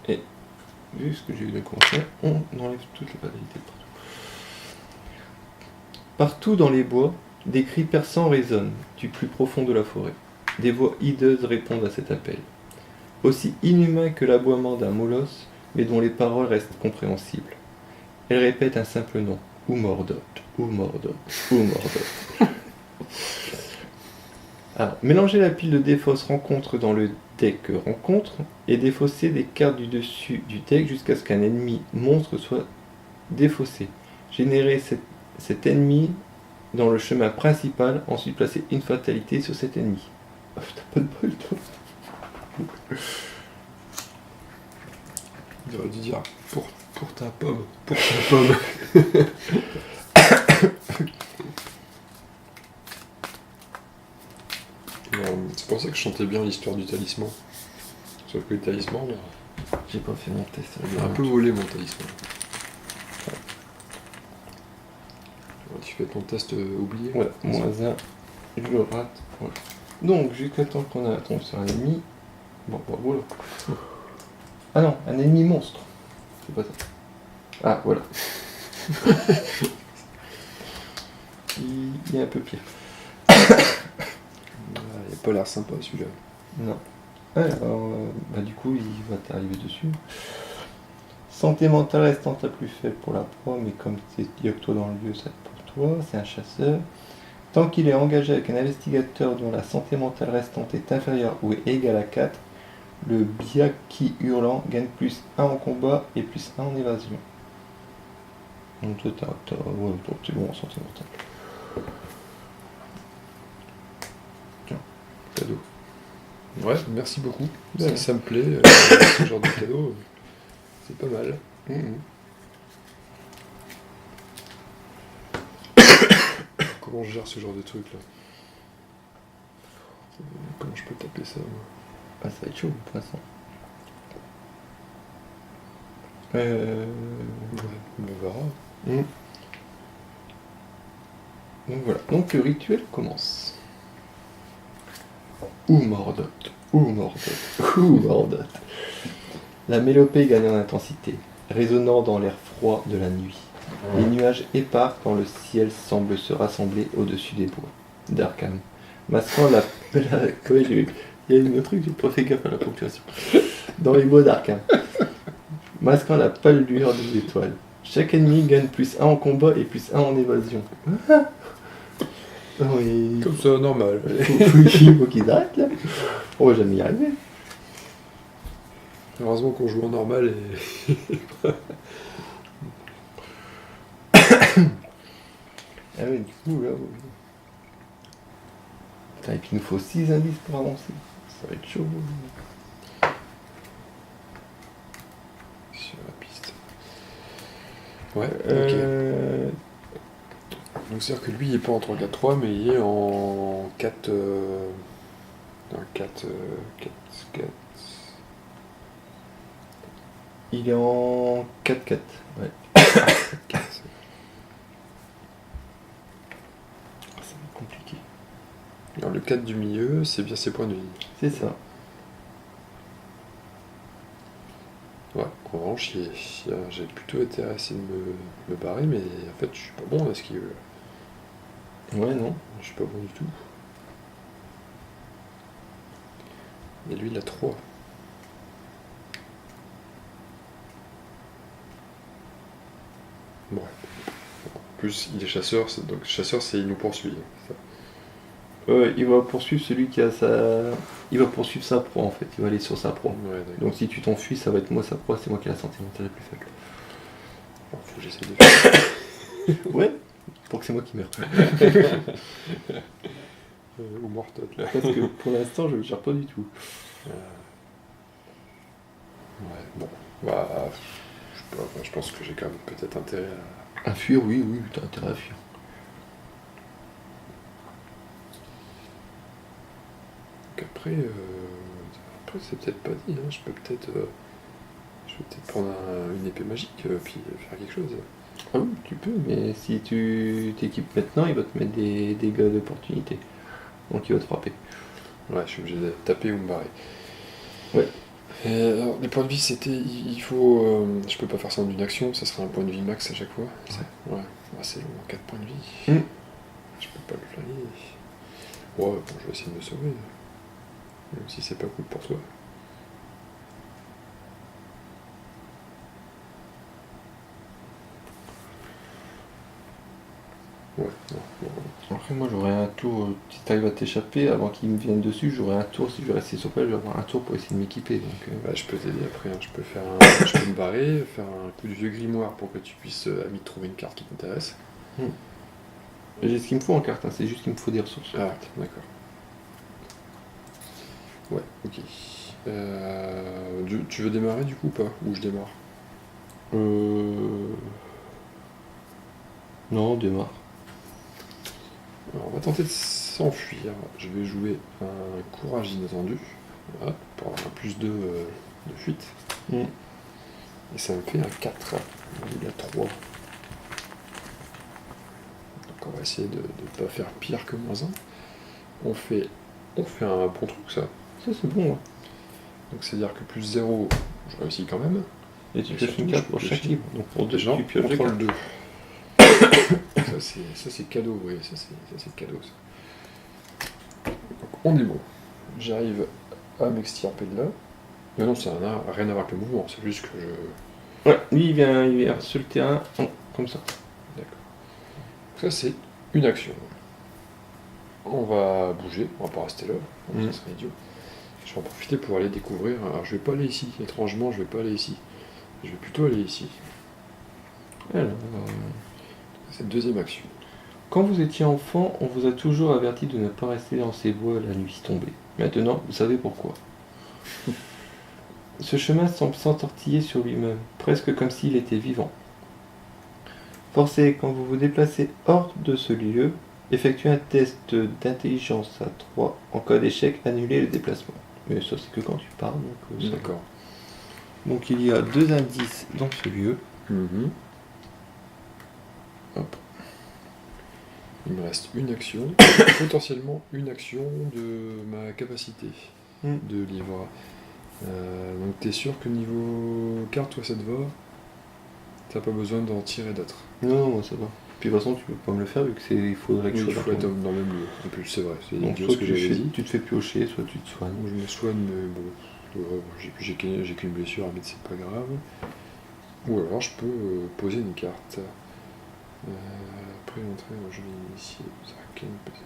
Et vu ce que j'ai eu de commencer, on enlève toutes les fatalités partout. Partout dans les bois, des cris perçants résonnent du plus profond de la forêt. Des voix hideuses répondent à cet appel. Aussi inhumain que l'aboiement d'un molosse, mais dont les paroles restent compréhensibles. Elles répètent un simple nom. Ou Mordor, ou Mordor, ou Mordor. Alors, mélangez la pile de défausse rencontre dans le deck rencontre et défaussez des cartes du dessus du deck jusqu'à ce qu'un ennemi monstre soit défaussé. Générez cet ennemi dans le chemin principal, ensuite placez une fatalité sur cet ennemi. Oh, t'as pas de bol, toi. Il aurait dû dire pour ta pomme. Pour ta pomme. C'est pour ça que je chantais bien l'histoire du talisman. Sauf que le talisman, J'ai pas fait mon test. il a un peu volé mon talisman. Tu fais ton test oublié? Ouais, moins 1, je le rate. Voilà. Donc, jusqu'à temps qu'on tombe sur un ennemi. Bon, voilà. Ah non, un ennemi monstre. C'est pas ça. Ah, voilà. Il est un peu pire. Il a pas l'air sympa celui-là. Non. Alors, du coup, il va t'arriver dessus. Santé mentale restante la plus faible pour la proie, mais comme il n'y a que toi dans le lieu, ça va être pour toi, c'est un chasseur. Tant qu'il est engagé avec un investigateur dont la santé mentale restante est inférieure ou est égale à 4, le Biaki hurlant gagne plus 1 en combat et plus 1 en évasion. Donc toi, ouais, toi, c'est bon en santé mentale. Tiens, cadeau. Ouais, merci beaucoup. Ouais. Ça me plaît, ce genre de cadeau, c'est pas mal. Comment je gère ce genre de truc là? Comment je peux taper ça, moi? Ah, ça va être chaud pour l'instant. Ouais, on verra. Donc voilà, donc le rituel commence. Ou Mordot, ou Mordot, ou Mordot. La mélopée gagne en intensité, résonnant dans l'air froid de la nuit. Les nuages épars quand le ciel semble se rassembler au-dessus des bois d'Arkham, masquant la... Ouais, il y a un truc, j'ai pas fait gaffe à la ponctuation. Dans les bois d'Arkham, masquant la pâle lueur des étoiles. Chaque ennemi gagne plus 1 en combat et plus 1 en évasion. Oui. Comme ça, normal. Faut qu'ils arrêtent là. On va jamais y arriver. Heureusement qu'on joue en normal et. Ah oui, du coup là. Putain, et puis il nous faut 6 indices pour avancer. Ça va être chaud. Sur la piste. Ouais, ok. Donc c'est-à-dire que lui il est pas en 3-4-3 mais il est en 4. Un 4. 4. Il est en 4-4. Ouais. 4. Ça va être compliqué. Alors le 4 du milieu, c'est bien ses points de vie. C'est ça. Ouais, en revanche, j'ai plutôt été à essayer de me barrer, mais en fait je suis pas bon à ce qu'il veut. Ouais, non. Je suis pas bon du tout. Et lui il a 3. Ouais. En plus il est chasseur, donc chasseur c'est il nous poursuit. Ça. Il va poursuivre celui qui a sa. Il va poursuivre sa proie en fait. Il va aller sur sa proie. Ouais, d'accord. Donc si tu t'enfuis, ça va être moi sa proie, c'est moi qui ai la santé mentale la plus faible. Bon, faut que j'essaie de faire. Ouais. Pour que c'est moi qui meure. Ou mortote là. Parce que pour l'instant, je le gère pas du tout. Ouais, bon. Bah, je pense que j'ai quand même peut-être intérêt à. À fuir, oui, t'as intérêt à fuir. Donc après c'est peut-être pas dit, hein. Je peux peut-être prendre une épée magique puis faire quelque chose. Ah oui, tu peux, mais si tu t'équipes maintenant, il va te mettre des dégâts d'opportunité. Donc il va te frapper. Ouais, je suis obligé de taper ou me barrer. Ouais. Alors, les points de vie, c'était. Il faut. Je peux pas faire ça en une action, ça sera un point de vie max à chaque fois. Ouais. Ah, c'est long, 4 points de vie. Je peux pas le flinguer. Ouais, bon, je vais essayer de me sauver. Même si c'est pas cool pour toi. Ouais, non. Après, moi j'aurais un tour, si t'arrives à t'échapper avant qu'ils me viennent dessus, j'aurais un tour, si je vais rester sur place, je vais avoir un tour pour essayer de m'équiper. Donc, Bah, je peux t'aider après, hein. Je peux me barrer, faire un coup de vieux grimoire pour que tu puisses à mi trouver une carte qui t'intéresse. J'ai ce qu'il me faut en carte, hein, c'est juste qu'il me faut des ressources. Ah, d'accord. Ouais, ok. Tu veux démarrer du coup ou pas? Ou je démarre? Non, on démarre. Alors, on va tenter de s'enfuir. Je vais jouer un courage inattendu. Voilà, pour avoir un plus 2 de fuite. Et ça me fait un 4. Il a 3. Donc on va essayer de ne pas faire pire que -1. On fait un bon truc ça. Ça c'est bon. Ouais. Donc c'est à dire que plus 0, je réussis quand même. Et tu pioches une carte pour chaque livre. Donc pour deux, Genre, tu pioches deux contrôle cartes. 2. Ça c'est cadeau, oui, ça c'est cadeau ça. Donc on est bon. J'arrive à m'extirper de là. Mais non, ça n'a rien à voir avec le mouvement, c'est juste que Ouais, lui il vient sur le terrain, comme ça. D'accord. Ça, c'est une action. On va bouger, on va pas rester là, ça serait idiot. Je vais en profiter pour aller découvrir. Alors, je vais pas aller ici, étrangement, je vais pas aller ici. Je vais plutôt aller ici. Alors, C'est une deuxième action. quand vous étiez enfant, on vous a toujours averti de ne pas rester dans ces bois la nuit tombée. Maintenant, vous savez pourquoi. Ce chemin semble s'entortiller sur lui-même, presque comme s'il était vivant. Forcez, quand vous vous déplacez hors de ce lieu, effectuez un test d'intelligence à 3. En cas d'échec, annulez le déplacement. Mais ça, c'est que quand tu parles. Donc, ça va. D'accord. Donc il y a 2 indices dans ce lieu. Hop. Il me reste une action, potentiellement une action de ma capacité de livre. Donc t'es sûr que niveau carte, toi ça te va? T'as pas besoin d'en tirer d'autres? Non, moi ça va. Puis de toute façon, tu peux pas me le faire vu que il faudrait que Oui, je il sois faut être dans dans le même lieu. En plus, c'est vrai, c'est Donc idiot soit ce que j'avais dit. tu te fais piocher, soit tu te soignes. Moi, je me soigne, mais bon, j'ai qu'une blessure à mettre, c'est pas grave. Ou alors je peux poser une carte. Après l'entrée, je vais initier Zaken, passer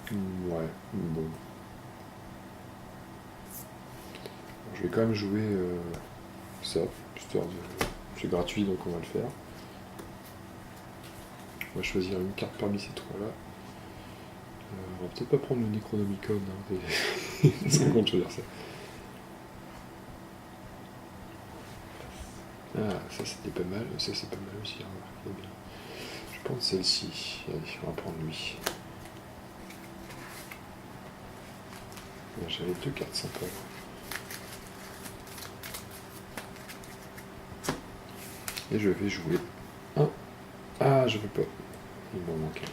Zaken. Ouais, bon. Je vais quand même jouer ça, histoire de... C'est gratuit, donc on va le faire. On va choisir une carte parmi ces trois-là. On va peut-être pas prendre le Necronomicon, hein, c'est con de choisir ça. Ah, ça c'était pas mal, ça c'est pas mal aussi, remarquez bien. Je prends celle-ci, allez, on va prendre lui. J'avais deux cartes sympas. Et je vais jouer un. Ah, je veux pas. Il m'en manque un.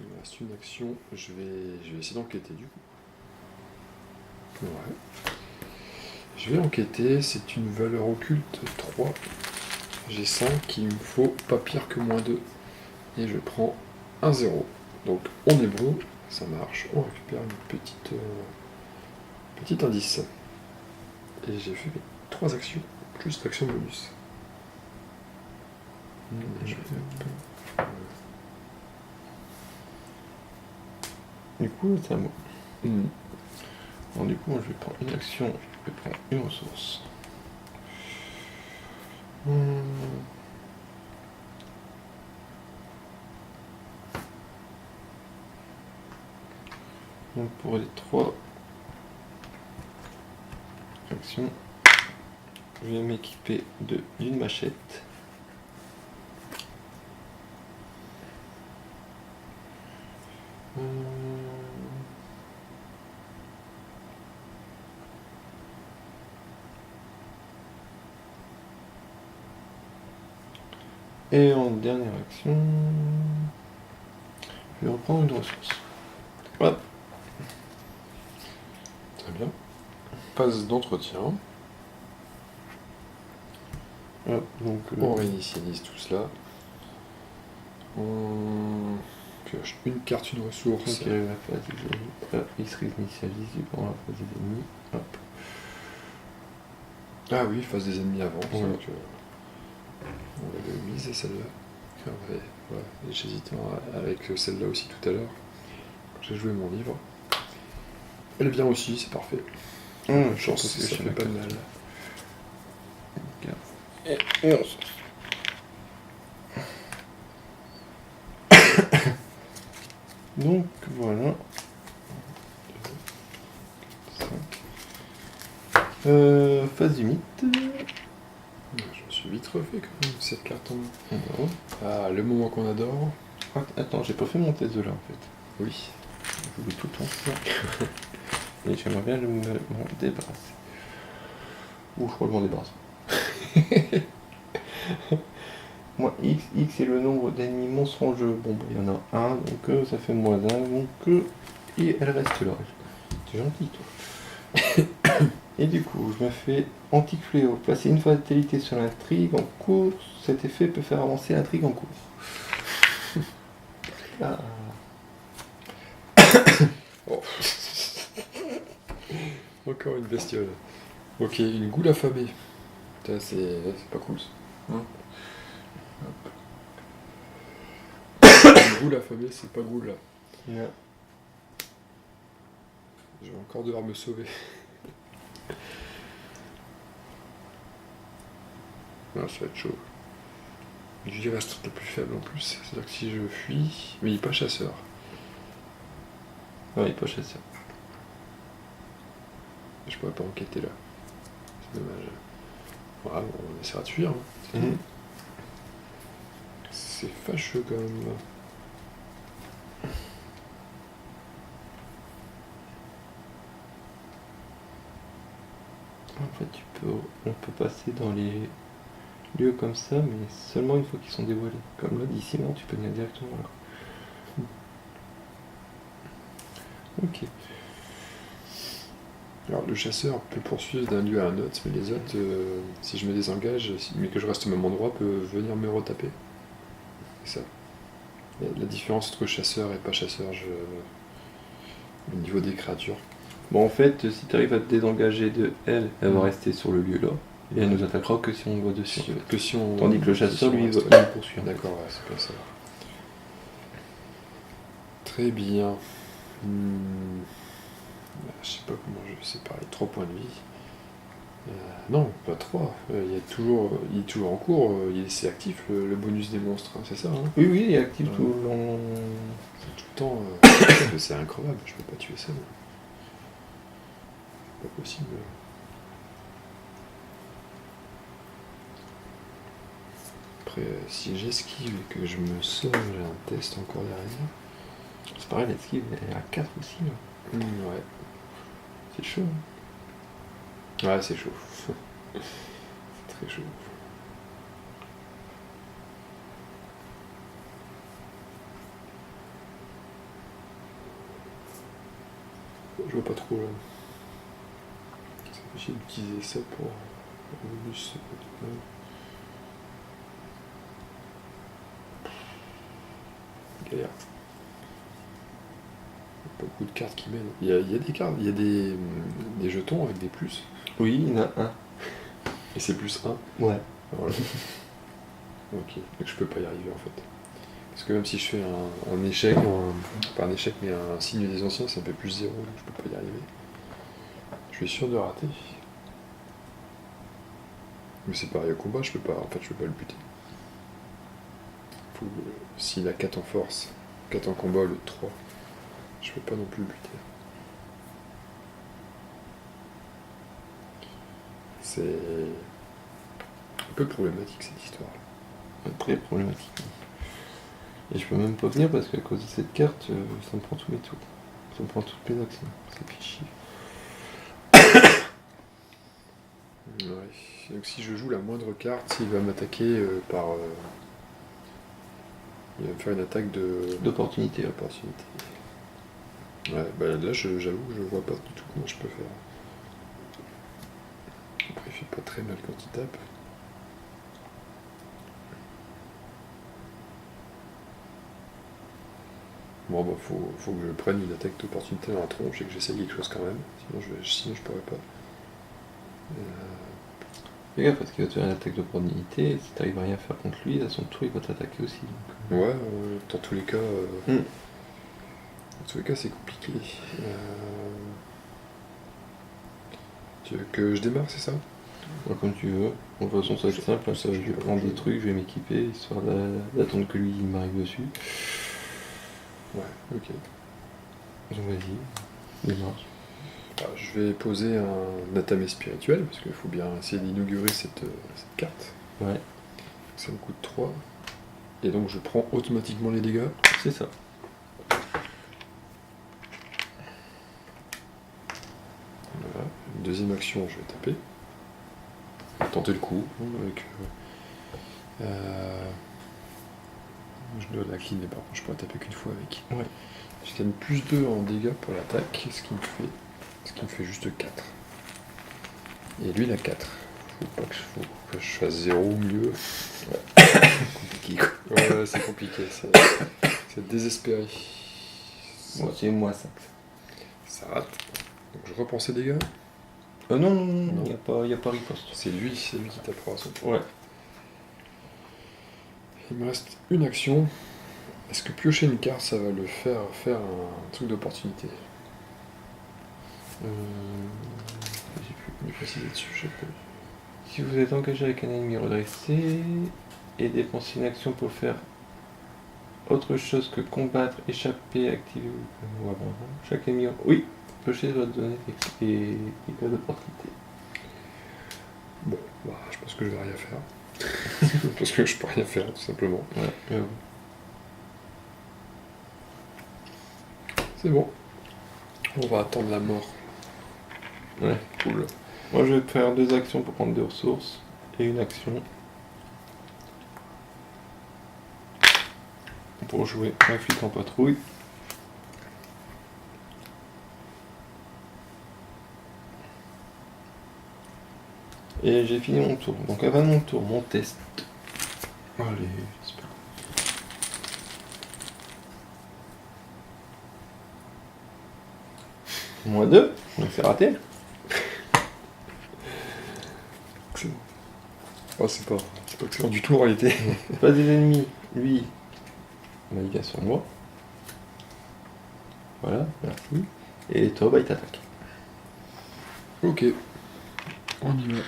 Il me reste une action. Je vais essayer d'enquêter du coup. Ouais. Je vais enquêter. C'est une valeur occulte 3. J'ai 5. Il me faut pas pire que -2. Et je prends un 0. Donc on est bon. Ça marche. On récupère une petit indice. Et j'ai fait mes 3 actions. Juste action bonus. Du coup, c'est à moi. Bon, du coup, moi, je vais prendre une action, je vais prendre une ressource. Donc, pour les 3 actions, je vais m'équiper d'une machette. Et en dernière action, je vais reprendre une ressource. Hop. Très bien. Phase d'entretien. Hop, donc, on réinitialise tout cela. On pioche une carte, une ressource. Ok, la phase des ennemis. Hop, il se réinitialise pendant la phase des ennemis. Hop. Ah oui, phase des ennemis avant. Ouais. Donc, on l'avait mise celle-là. Ouais, j'hésite avec celle-là aussi tout à l'heure. J'ai joué mon livre. Elle vient aussi, c'est parfait. Chance, ça fait pas de mal. Et on sort. Donc voilà. Phase humide. Je me suis vite refait quand même cette carte en main. Ah, le moment qu'on adore. Attends, j'ai pas fait mon test de là en fait. Oui. Je voulais tout le temps. Et j'aimerais bien m'en débarrasser. Ouh, je crois que je m'en débarrasse. Moi, X est le nombre d'ennemis monstres en jeu. Bon, bah, il y en a un, donc ça fait -1, donc et elle reste là. T'es gentil, toi. Et du coup, je me fais anti-fléau. Placer une fatalité sur l'intrigue en cours. Cet effet peut faire avancer l'intrigue en cours. Ah. Bon, Encore une bestiole. Ok, une goule affamée. Putain, c'est pas cool ça. Hein. Une goule affamée, c'est pas goule là. Ouais. Je vais encore devoir me sauver. Non, ça va être chaud. Lui reste le plus faible en plus. C'est-à-dire que si je fuis. Mais il est pas chasseur. Ouais, il est pas chasseur. Je pourrais pas enquêter là. C'est dommage. Voilà, bon, on essaiera de fuir. Hein. Mhm. C'est fâcheux quand même. En fait, on peut passer dans les lieux comme ça, mais seulement une fois qu'ils sont dévoilés. Comme là, d'ici, non, tu peux venir directement là. Ok. Alors le chasseur peut poursuivre d'un lieu à un autre, mais les autres, si je me désengage, mais que je reste au même endroit, peuvent venir me retaper. C'est ça. La différence entre chasseur et pas chasseur, au niveau des créatures. Bon, en fait, si tu arrives à te désengager de elle, elle va Mhm. rester sur le lieu là. Et elle nous attaquera que si on va dessus. Que si on... Tandis que le si chasseur, on lui, reste- va nous poursuivre. D'accord, ouais, c'est bien ça. Très bien. Je sais pas comment je vais séparer 3 points de vie. Non, pas 3. Il est toujours en cours. C'est actif le bonus des monstres, hein, c'est ça hein. Oui, oui, il est actif Ouais. tout le long. C'est tout le temps. C'est incroyable, je peux pas tuer ça. C'est pas possible. Après, si j'esquive et que je me sauve, j'ai un test encore derrière. C'est pareil, l'esquive, elle est à 4 aussi. Là. Ouais. C'est chaud. Hein. Ouais, c'est chaud. C'est très chaud. Je vois pas trop là. Ça fait chier d'utiliser ça pour le bonus. Galère. Pas beaucoup de cartes qui m'aident. Il y a des cartes, il y a des jetons avec des plus. Oui, il y en a un. Et c'est plus 1. Ouais. Voilà. Ok. Donc je peux pas y arriver en fait. Parce que même si je fais un échec, pas un échec mais un signe des anciens, ça me fait plus 0, donc je peux pas y arriver. Je suis sûr de rater. Mais c'est pareil au combat, je peux pas le buter. S'il a 4 en force, 4 en combat, le 3, je peux pas non plus le buter. C'est un peu problématique cette histoire. Très problématique. Et je peux même pas venir parce qu'à cause de cette carte, ça me prend tous mes tours. Ça me prend toutes mes actions. Ça fait chier. Ouais. Donc si je joue la moindre carte, il va m'attaquer par... il va me faire une attaque D'opportunité. Ouais. d'opportunité. Ouais, bah là j'avoue que je vois pas du tout comment je peux faire. Après il fait pas très mal quand il tape. Bon bah faut que je prenne une attaque d'opportunité dans la tronche et que j'essaye quelque chose quand même. Sinon je pourrais pas. Fais gaffe parce qu'il va te faire une attaque d'opportunité. Et si t'arrives à rien faire contre lui, à son tour, il va t'attaquer aussi. Donc, Ouais, dans tous les cas... Mm. Dans tous les cas c'est compliqué. Tu veux que je démarre, c'est ça? ouais, comme tu veux. De toute façon, ça va être simple. Ça, je vais prendre des trucs, je vais m'équiper, histoire d'attendre que lui il m'arrive dessus. Ouais, ok. Donc vas-y, démarche. Alors, je vais poser un Natamé spirituel, parce qu'il faut bien essayer d'inaugurer cette carte. Ouais, Ça me coûte 3. Et donc je prends automatiquement les dégâts. c'est ça. Voilà. Une deuxième action, je vais taper. Tenter le coup. Avec, je dois l'incliner, par contre je pourrais taper qu'une fois avec. Ouais. Je gagne plus 2 en dégâts pour l'attaque, ce qui me fait juste 4. Et lui il a 4. Faut que je fasse 0 ou mieux. Compliqué quoi. Ouais, c'est compliqué, c'est désespéré. Bon, c'est moi 5. Ça rate. Donc je reprends ces dégâts. Non, Non. il n'y a pas riposte. C'est lui qui tapera son tour. Ouais. Il me reste une action. Est-ce que piocher une carte, ça va le faire un truc d'opportunité? J'ai plus. Je vais préciser dessus, je sais pas. Si vous êtes engagé avec un ennemi redressé et dépensez une action pour faire autre chose que combattre, échapper, activer ou abandon, chaque ennemi. Oui, piocher doit donner des cas d'opportunité. Bon, bah, je pense que je vais rien faire. Parce que je peux rien faire, tout simplement. Ouais, C'est bon. On va attendre la mort. ouais, cool. Moi je vais faire 2 actions pour prendre 2 ressources et une action pour jouer un flic en patrouille. Et j'ai fini mon tour. Donc avant mon tour, mon test. Allez, j'espère. -2, donc c'est raté. Excellent. Oh, c'est pas excellent du tout en réalité. Pas des ennemis, lui, bah, il casse sur moi. Voilà, merci. Et toi, bah, il t'attaque. Ok. On y va.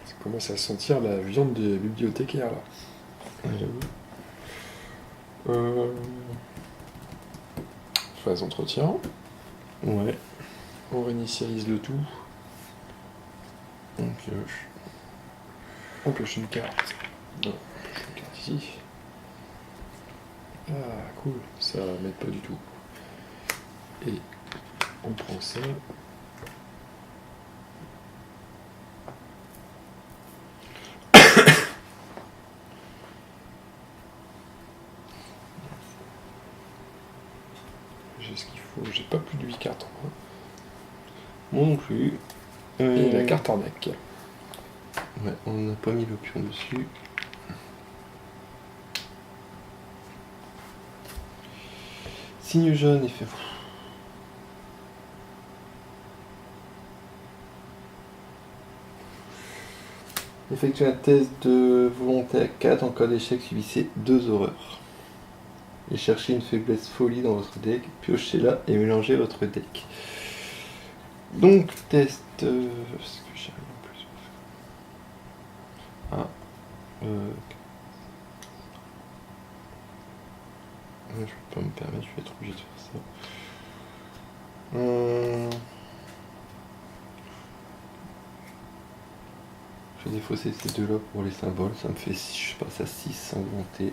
Ça commence à sentir la viande des bibliothécaires là. Ouais, j'avoue. Phase entretien. Ouais, On réinitialise le tout. on pioche. On pioche une carte. Non, on pioche une carte ici. Ah, cool. Ça m'aide pas du tout. Et on prend ça. J'ai ce qu'il faut. J'ai pas plus de 8 cartes en main. Moi non plus. Et la carte en deck. Ouais, on n'a pas mis le pion dessus. Signe jaune, effet. Effectuez un test de volonté à 4. En cas d'échec, subissez 2 horreurs. Et cherchez une faiblesse folie dans votre deck, piochez-la et mélangez votre deck. Donc, test. Est-ce que j'arrive en plus à faire? Ouais, je peux pas me permettre, je vais être obligé de faire ça. Je vais défausser ces deux-là pour les symboles, ça me fait, je passe à 6 sans volonté.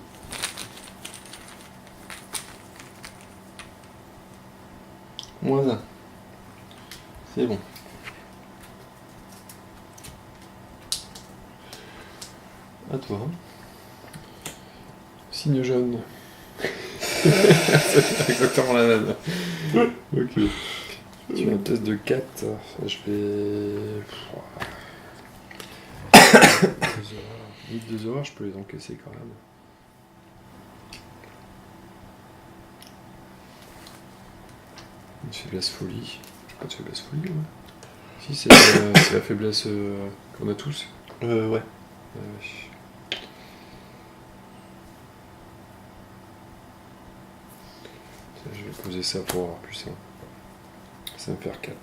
-1. C'est bon. À toi. Signe jaune. C'est exactement la même. Ok. Tu as un test de 4. Je vais. 2 horreurs, je peux les encaisser quand même. Une faiblesse folie. Pas de faiblesse folie, ouais. Si, c'est la faiblesse qu'on a tous. Ouais. Je vais poser ça pour avoir plus 1. Ça va me faire 4.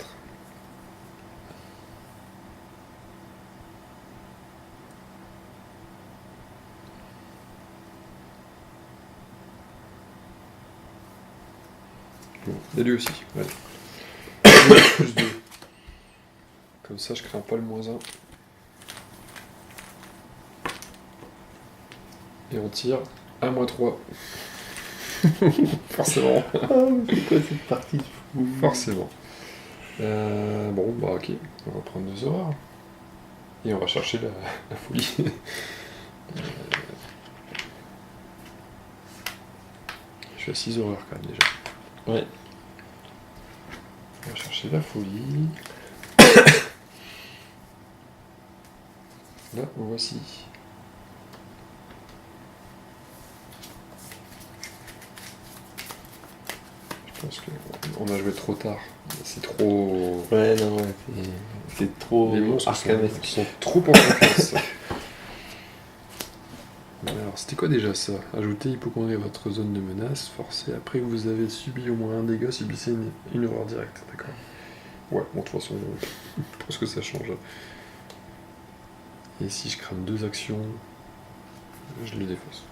Bon, et lui aussi, ouais. Plus 2. Comme ça, je crains pas le -1. Et on tire à -3. Forcément. Ah, mais c'est quoi cette partie de fou? Forcément. Bon, bah ok. On va prendre 2 horreurs. Et on va chercher la folie. Je suis à 6 horreurs quand même déjà. Ouais. On va chercher la folie. Là, voici. Je pense qu'on a joué trop tard. C'est trop... Ouais, non, ouais, c'est trop Les monstres arcamesque. sont trop en confiance. Alors, c'était quoi déjà ça? Ajoutez hypochondrie à votre zone de menace, forcez. Après que vous avez subi au moins un dégât, subissez une horreur directe. D'accord. Ouais, bon, de toute façon, je pense que ça change. Et si je crame 2 actions, je le défausse.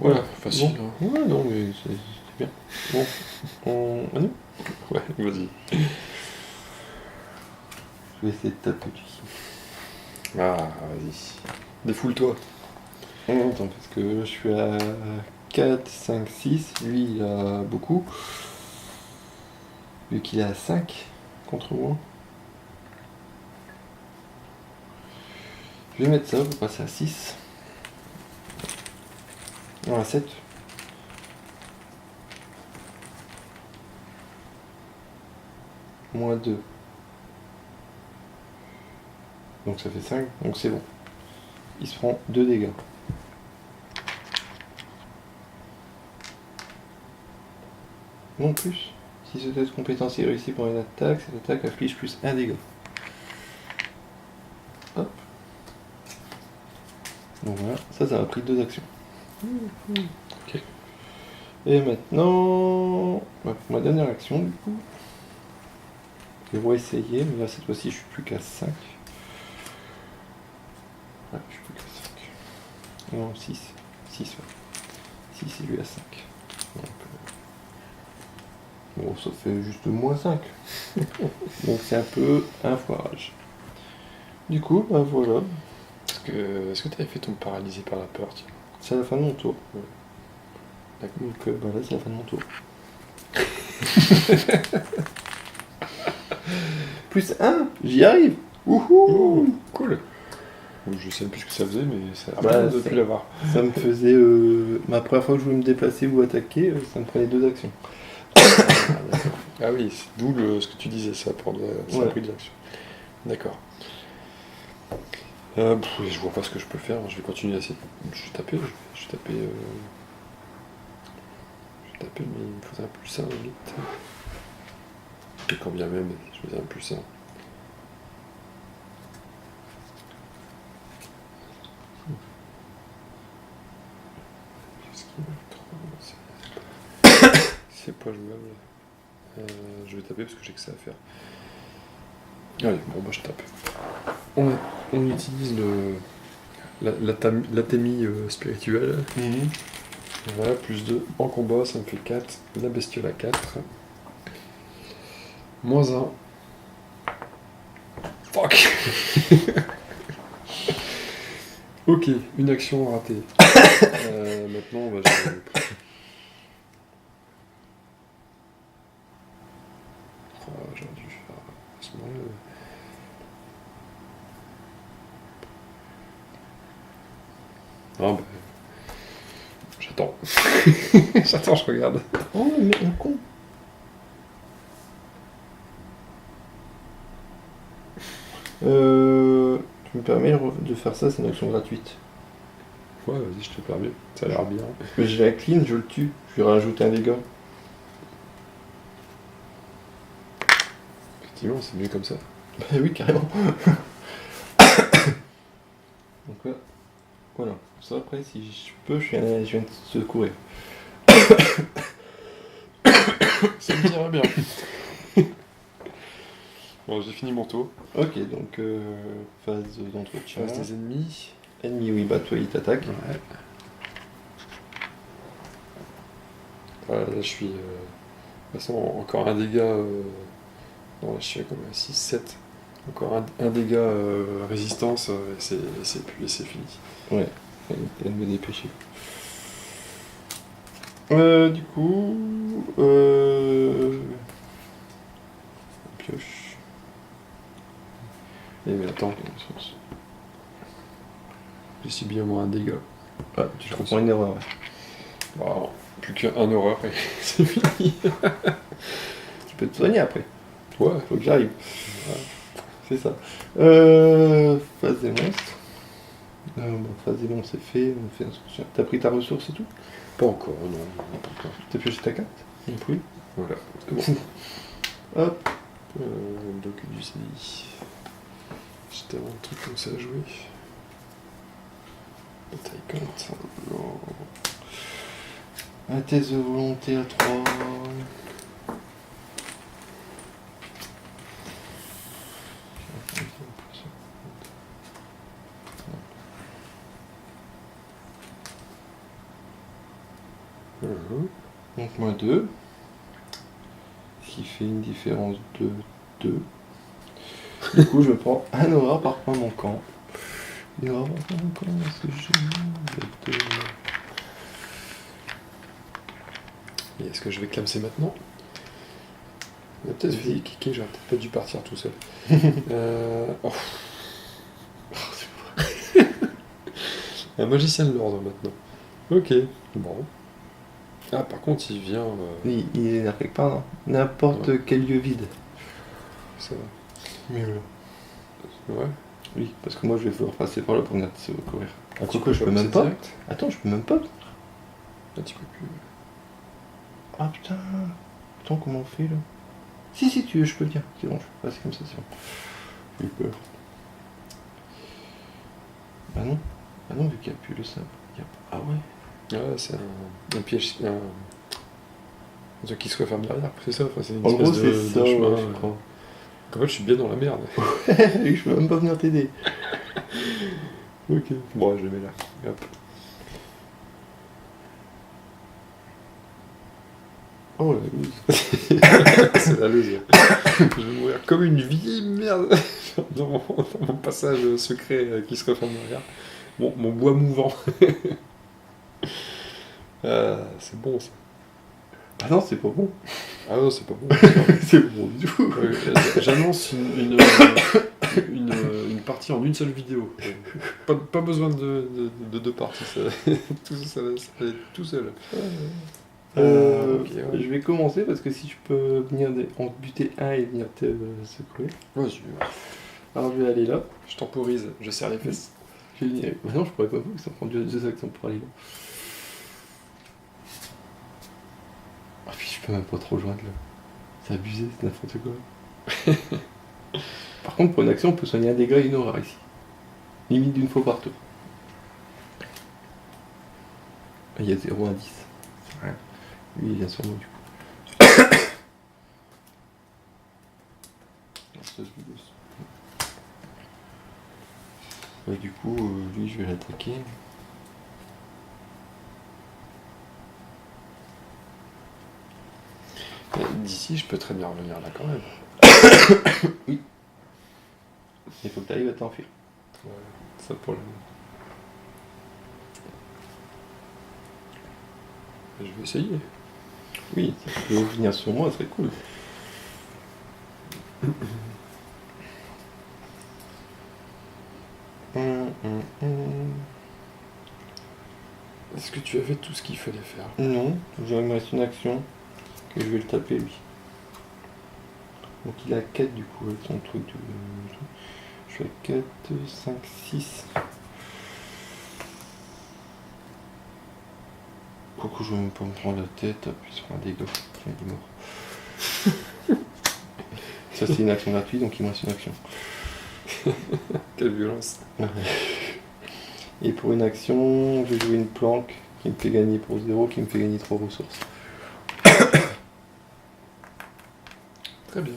Voilà, facile. Bon. Hein. Ouais, non, mais c'est bien. Bon, ah non, Ouais, vas-y. je vais essayer de taper lui. Ah, vas-y. Défoule-toi. Non, attends, parce que je suis à 4, 5, 6. Lui, il a beaucoup. Vu qu'il est à 5 contre moi. Je vais mettre ça pour passer à 6. Non, à 7. Moins 2. Donc ça fait 5. Donc c'est bon. Il se prend 2 dégâts. Non plus. Si ce test de compétence est réussi pour une attaque, cette attaque afflige plus 1 dégât. Hop. Donc voilà, ça m'a pris 2 actions. Ok. Et maintenant, ma dernière action du coup. Je vais essayer, mais là cette fois-ci je suis plus qu'à 5. Ouais, je suis plus qu'à 5. Non, 6. 6, ouais. 6 et lui à 5. Donc, bon, ça fait juste moins 5. Donc c'est un peu un foirage. Du coup, bah voilà. Est-ce que tu avais fait ton paralysé par la peur, tiens? C'est la fin de mon tour. Ouais. D'accord. Donc bah là c'est la fin de mon tour. Plus 1, j'y arrive. Wouhou. Cool. Je sais même plus ce que ça faisait, mais ça a Bah, l'air de ça- plus l'avoir. Ça me faisait... ma première fois que je voulais me déplacer ou attaquer, ça me prenait 2 actions. Ah oui, c'est d'où ce que tu disais, ça a pris de l'action. D'accord. Je vois pas ce que je peux faire, je vais continuer à essayer. Je vais taper, je vais taper, mais il me faudrait un plus 1 limite. Et quand bien même, je faisais un plus 1. C'est pas jouable. Je vais taper parce que j'ai que ça à faire. Allez, bon, moi je tape. On utilise l'atémie spirituelle. Voilà, plus 2 en combat, ça me fait 4. La bestiole à 4. Moins 1. Fuck. Ok, une action ratée. Maintenant, on va gérer le prix. Oh, j'aurais dû faire à ce moment-là. Ah bah... J'attends. J'attends, je regarde. Oh, mais un con. Tu me permets de faire ça, c'est une action gratuite. Ouais, vas-y, je te permets. Ça a l'air bien. Parce que j'ai la clean, je le tue. Je lui rajoute un dégât. Effectivement, c'est mieux comme ça. Bah oui, carrément. Donc là, voilà. Ça après, si je peux, je viens de secourir. Ça me dirait bien. Bon, j'ai fini mon tour. Ok, donc phase d'entretien. Phase des ennemis. Ennemi, oui, bah toi il t'attaque. Ouais. Voilà, là je suis... de toute façon, encore un dégât... Non, là je suis à combien? 6, 7. Encore un dégât résistance, et c'est fini. Ouais, il vient de me dépêcher. Du coup... Pioche. Eh mais attends, j'ai subi au moins un dégât. Ah, tu te reprends une erreur. Ouais. Bon, plus qu'un horreur et c'est fini. Tu peux te soigner après. Ouais, Faut que j'arrive. Ouais. C'est ça. Phase des monstres. Bon, phase et bon, c'est fait. On fait instruction. T'as pris ta ressource et tout? Pas encore, non, pas encore. T'as pioché ta carte? Non plus. Voilà, c'est bon. Hop. Docu du CDI. J'ai tellement de trucs comme ça à jouer. Bataille compte. Non. Un test de volonté à 3. Donc moins 2. Ce qui fait une différence de 2. Du coup, je prends un aura par point manquant. Une aura par point manquant, c'est génial. Et est-ce que je vais clamser maintenant? Il a peut-être fait des kickers, j'aurais peut-être pas dû partir tout seul. Oh. Un magicien de l'ordre maintenant. Ok, bon. Ah, par contre, il vient. Il est énervé quelque part, non? N'importe quel lieu vide. Ça va. Mais voilà. Ouais. Oui, parce que moi je vais pouvoir passer par là pour venir te courir. Ah, Quoi que je peux même pas. direct. Attends, je peux même pas. Là, tu peux plus. Ah putain. Attends, comment on fait là? Si tu veux, je peux venir. C'est bon, je peux passer comme ça, c'est bon. J'ai eu peur. Bah non. Bah non, vu qu'il n'y a plus le sable. Ah ouais. Ah, c'est un piège. Un truc qui se referme derrière, c'est ça? Enfin, c'est une En espèce gros, c'est ça, de chemin. ouais, je crois. En fait, je suis bien dans la merde. Oui, je peux même pas venir t'aider. Ok. Bon, je le mets là. Hop. Oh la loose. C'est la loose. Je vais mourir comme une vieille merde dans mon passage secret qui se referme derrière. Mon bois mouvant. C'est bon ça. Ah non, c'est pas bon. Ah non, c'est pas bon. C'est pas bon du tout. J'annonce une partie en une seule vidéo. Pas besoin de deux parties. Tout ça va être tout seul. Ok, ouais. Je vais commencer parce que si je peux venir en buter un et venir te secouer. Vas-y, Alors je vais aller là. je temporise, je serre les fesses. Je vais venir. Bah non, je pourrais pas vous, ça prend deux actions pour aller là. Ah puis je peux même pas trop rejoindre là. C'est abusé, c'est n'importe quoi. Par contre, pour une action, on peut soigner un dégât et une aura ici. Limite d'une fois par tour. Ah, il y a 0 à 10. C'est rien. Lui, il vient sur moi du coup. Ouais, du coup, lui, je vais l'attaquer. D'ici, je peux très bien revenir là quand même. Oui. Il faut que tu arrives à t'enfuir. Ouais, ça pour le. Je vais essayer. Oui, si tu peux venir sur moi, ça serait cool. Est-ce que tu as fait tout ce qu'il fallait faire? Non, il me reste une action que je vais le taper lui. Donc il a 4 du coup avec son truc de. Je suis à 4, 5, 6. Pourquoi je vais même pas me prendre la tête, appuie sur un dégât, il est mort. Ça c'est une action gratuite donc il me reste une action. Quelle violence. Et pour une action, je vais jouer une planque qui me fait gagner pour 0, qui me fait gagner 3 ressources. Très bien.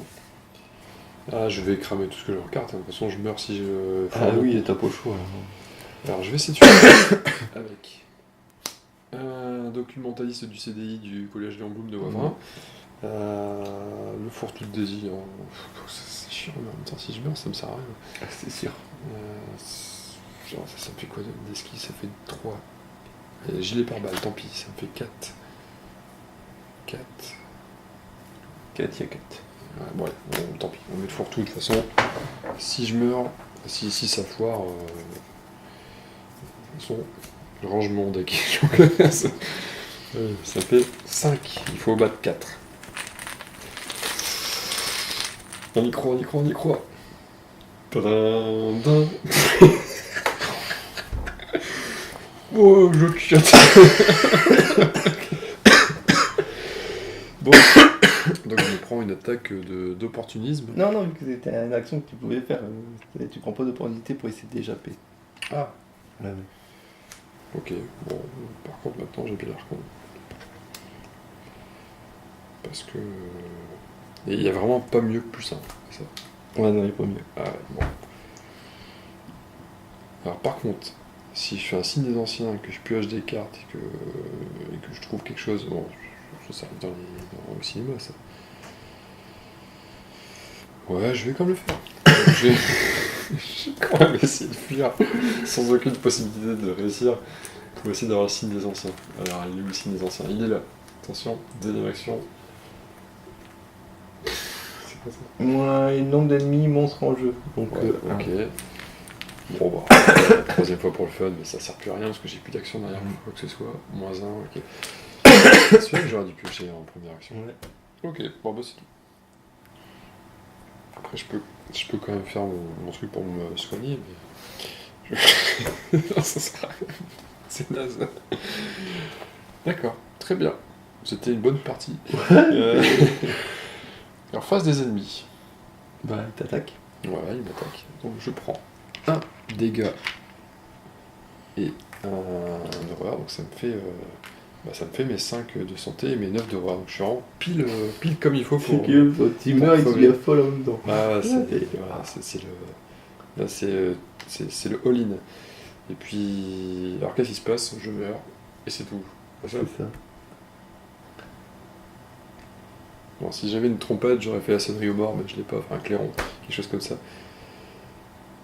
Ah, je vais cramer tout ce que je regarde, de toute façon je meurs si je... Ah oui, t'as pas le choix. Alors je vais essayer de faire avec un documentaliste du CDI du collège Léon Blum de Wavrin, le fourre-tout de désir. C'est chiant, mais en même temps si je meurs ça me sert à rien. Ah, c'est sûr. Genre ça me fait quoi d'esquive? Ça fait 3. Et gilet pare-balles, tant pis, ça me fait 4. 4. 4, il y a 4. Ouais, bon, tant pis, on met le fourre-tout de toute façon. Si je meurs, si ça foire, de toute façon, je range mon deck. Ça fait 5, il faut battre 4. On y croit, on y croit, on y croit. Tadam. Oh, je chiotte. Bon, donc je me prends une attaque d'opportunisme. Non, non, vu que c'était une action que tu pouvais faire, tu prends pas d'opportunité pour essayer de d'échapper. Ah, Ouais, ouais. ok. Bon, par contre, maintenant, j'ai bien l'air con. Parce que... Et il y a vraiment pas mieux que plus simple, c'est ça. Ouais, non, il est pas mieux. Ah ouais, bon. Alors par contre, si je fais un signe des anciens, que je pioche des cartes et que je trouve quelque chose... Bon, ça arrive dans le cinéma, ça. Ouais, je vais quand même le faire. Je vais quand même essayer de fuir sans aucune possibilité de réussir. On va essayer d'avoir le signe des anciens. Alors, il est où le signe des anciens? Il est là. Attention, deuxième action. C'est quoi ça? Moins le nombre d'ennemis monstres en jeu. Donc, Ouais, ok. Bon, bah, troisième fois pour le fun, mais ça sert plus à rien parce que j'ai plus d'action derrière quoi que ce soit. -1, ok. C'est celui que j'aurais dû piocher en première action. Ouais. Ok, bon, bah, c'est tout. Après, je peux quand même faire mon truc pour me soigner, mais. Non, ça sert à rien. C'est naze. D'accord, très bien. C'était une bonne partie. Alors, face des ennemis. Bah, t'attaques. Voilà, il m'attaque. Donc, je prends un dégât et un horreur. Donc, ça me fait mes 5 de santé et mes 9 d'horreur. Donc, je suis vraiment pile comme il faut pour. C'est que tu meurs et tu deviens folle en même temps. Ah, Ouais. c'est le. Là, c'est le all-in. Et puis. Alors, qu'est-ce qui se passe? Je meurs. Et c'est tout. C'est ça. Bon, si j'avais une trompette, j'aurais fait la sonnerie aux morts, mais je l'ai pas. Enfin, un clairon, quelque chose comme ça.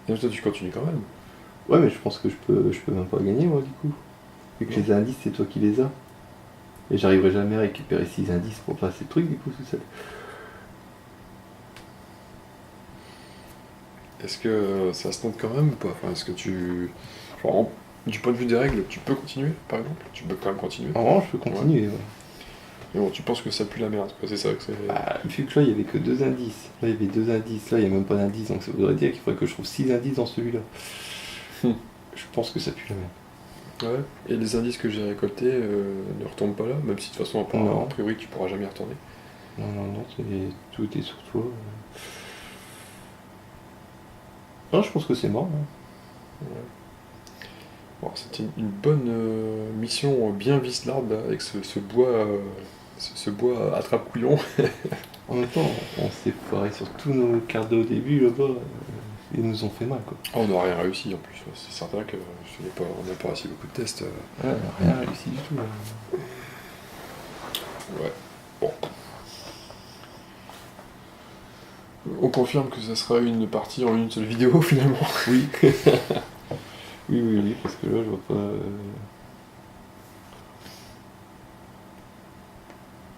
Et toi, tu continues quand même. Ouais, mais je pense que je peux même pas gagner, moi, du coup. Vu que Non. les indices, c'est toi qui les as. Et j'arriverai jamais à récupérer 6 indices pour passer le truc, du coup, tout seul. Est-ce que ça se tente quand même ou pas? Enfin, est-ce que tu. Enfin, du point de vue des règles, tu peux continuer, par exemple? Tu peux quand même continuer. En revanche, je peux continuer. Ouais. Mais bon, tu penses que ça pue la merde, quoi. C'est ça que c'est. Bah, vu que là, il y avait que 2 indices. Là, il y avait 2 indices. Là, il n'y a même pas d'indice. Donc, ça voudrait dire qu'il faudrait que je trouve 6 indices dans celui-là. Je pense que ça pue la merde. Ouais. Et les indices que j'ai récoltés ne retombent pas là, même si de toute façon, Non. a priori, tu pourras jamais y retourner. Non, non, non, tout est sur toi. Non, je pense que c'est mort. Hein. Ouais. Bon, c'était une bonne mission bien vislarde là, avec ce bois, ce bois attrape-couillon. En même temps, on s'est foiré sur tous nos cartes au début là-bas. Ils nous ont fait mal, quoi. Oh, on n'a rien réussi en plus. Ouais. C'est certain que on n'a pas réussi beaucoup de tests. Ouais, on n'a rien réussi du tout. Là. Ouais. Bon. On confirme que ça sera une partie en une seule vidéo finalement. Oui. oui, parce que là, je vois pas.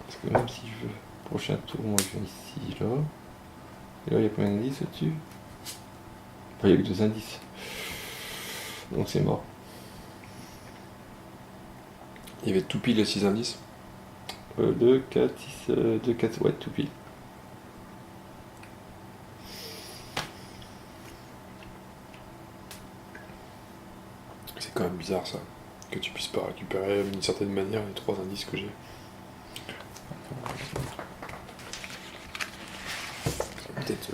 Parce que même si je veux. Prochain tour, moi je viens ici, là. Et là, il y a combien d'indices au-dessus? Enfin, il y a que 2 indices. Donc c'est mort. Il y avait tout pile les 6 indices. 2, 4, 6, 2, 4, ouais, tout pile. C'est quand même bizarre ça. Que tu puisses pas récupérer d'une certaine manière les 3 indices que j'ai. Peut-être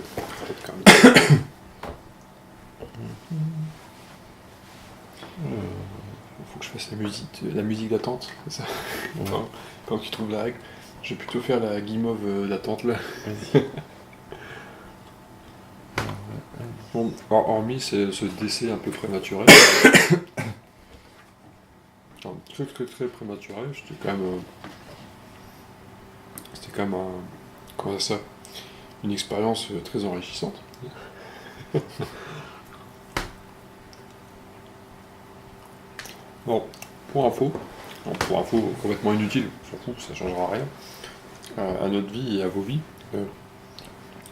quand même. Faut que je fasse la musique d'attente, c'est ça. Enfin, quand tu trouves la règle, je vais plutôt faire la guimauve d'attente là. Vas-y. Bon, hormis ce décès un peu prématuré, très prématuré, c'était quand même comment ça, une expérience très enrichissante. Bon, pour info complètement inutile, on s'en fout, ça changera rien à notre vie et à vos vies.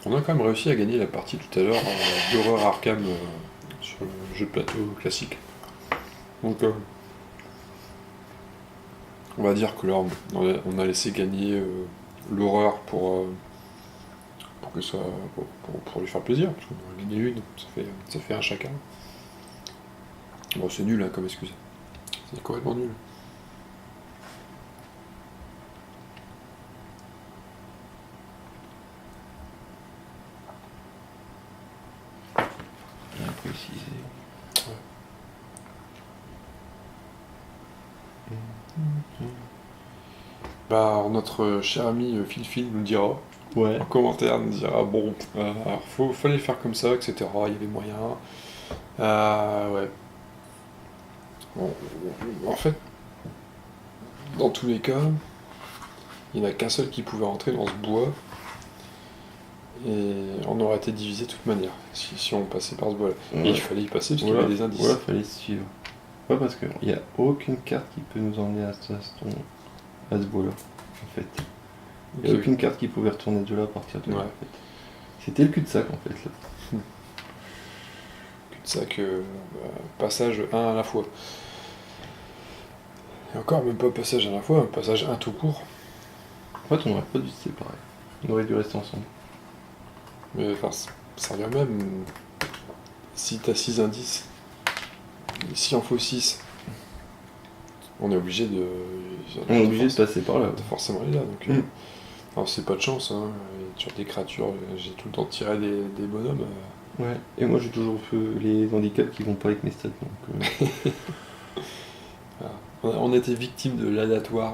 On a quand même réussi à gagner la partie tout à l'heure d'Horreur Arkham sur le jeu de plateau classique. Donc on va dire que là on a laissé gagner l'horreur pour que ça pour lui faire plaisir, parce qu'on en a gagné une, ça fait un chacun. Bon, c'est nul hein, comme excuse. C'est complètement nul. Bien précisé. Bah, notre cher ami Phil nous dira, Ouais. en commentaire, nous dira bon, alors fallait le faire comme ça, etc. Il y avait moyen. Ouais. Bon, en fait, dans tous les cas, il n'y en a qu'un seul qui pouvait rentrer dans ce bois. Et on aurait été divisé de toute manière, si on passait par ce bois-là. Ouais. Et il fallait y passer parce qu'il y Voilà, avait des indices. voilà, fallait suivre. Ouais, parce qu'il n'y a aucune carte qui peut nous emmener à ce bois-là, en fait. Il n'y a Ok. aucune carte qui pouvait retourner de là à partir de là, Ouais. en fait. C'était le cul-de-sac, en fait, là. Cul-de-sac, passage 1 à la fois. Et encore, même pas passage à la fois, un passage 1 tout court. En fait, on n'aurait pas dû se séparer. On aurait dû rester ensemble. Mais enfin, ça revient même. Si t'as 6 indices, s'il en faut 6, on est obligé de. On est obligé de passer par là. de forcément aller là. Donc, Mm. alors c'est pas de chance, hein. Et sur des créatures, j'ai tout le temps tiré des bonhommes. Ouais. Et moi, j'ai toujours fait les handicaps qui vont pas avec mes stats. Donc, Voilà. On a été victime de l'aléatoire,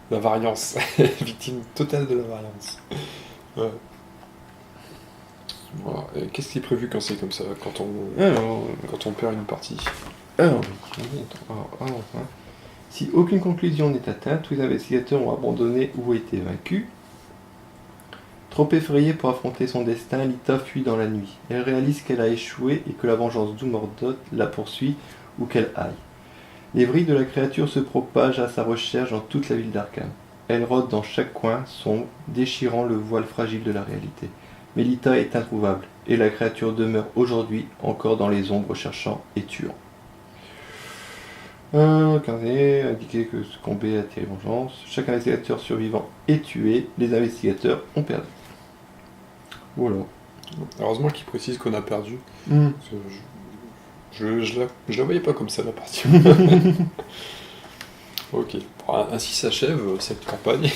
de la variance. Victime totale de la variance. Ouais. Voilà. Et qu'est-ce qui est prévu quand c'est comme ça, quand on perd une partie? Alors, hein. Si aucune conclusion n'est atteinte, tous les investigateurs ont abandonné ou été vaincus. Trop effrayée pour affronter son destin, Lita fuit dans la nuit. Elle réalise qu'elle a échoué et que la vengeance d'Umordot la poursuit où qu'elle aille. Les vrilles de la créature se propagent à sa recherche dans toute la ville d'Arkham. Elle rôde dans chaque coin sombre, déchirant le voile fragile de la réalité. Mais Lita est introuvable, et la créature demeure aujourd'hui encore dans les ombres cherchant et tuant. Carnet indiqué que ce combat a tiré vengeance. Chaque investigateur survivant est tué. Les investigateurs ont perdu. Voilà. Heureusement qu'il précise qu'on a perdu. Mm. Parce que je la voyais pas comme ça, la partie. Ok. Alors, ainsi s'achève cette campagne.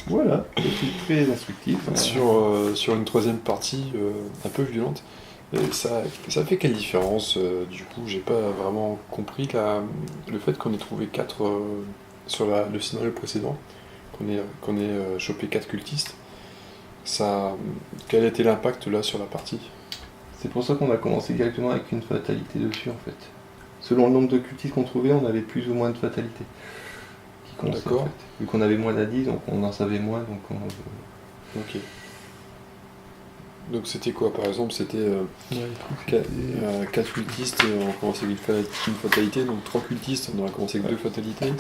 Voilà, c'est très instructif. Sur une troisième partie un peu violente. Et ça fait quelle différence du coup, j'ai pas vraiment compris le fait qu'on ait trouvé 4 sur le scénario précédent, qu'on ait chopé 4 cultistes. Quel a été l'impact là sur la partie? C'est pour ça qu'on a commencé directement avec une fatalité dessus en fait. Selon le nombre de cultistes qu'on trouvait, on avait plus ou moins de fatalités. Qui commençaient, D'accord. en fait. Vu qu'on avait moins d'indices, donc on en savait moins, donc Ok. Donc c'était quoi par exemple? C'était 4 cultistes, on commençait avec une fatalité, donc 3 cultistes, on aurait commencé avec 2 fatalités.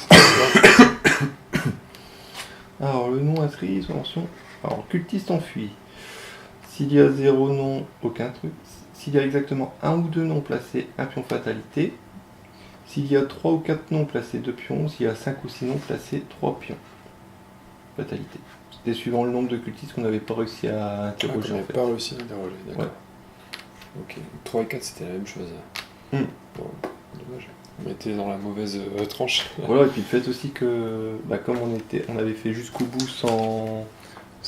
Alors, le nom inscrit, mention. Alors, cultiste enfui. S'il y a 0 nom, aucun truc. S'il y a exactement 1 ou 2 noms placés, un pion fatalité. S'il y a 3 ou 4 noms placés, 2 pions. S'il y a 5 ou 6 noms placés, 3 pions. Fatalité. C'était suivant le nombre de cultistes qu'on n'avait pas réussi à interroger. On en n'avait fait. pas réussi à interroger, d'accord. Ouais. Ok, 3 et 4 c'était la même chose. Mm. Bon, dommage. On était dans la mauvaise tranche. Voilà, et puis le fait aussi que, comme on avait fait jusqu'au bout sans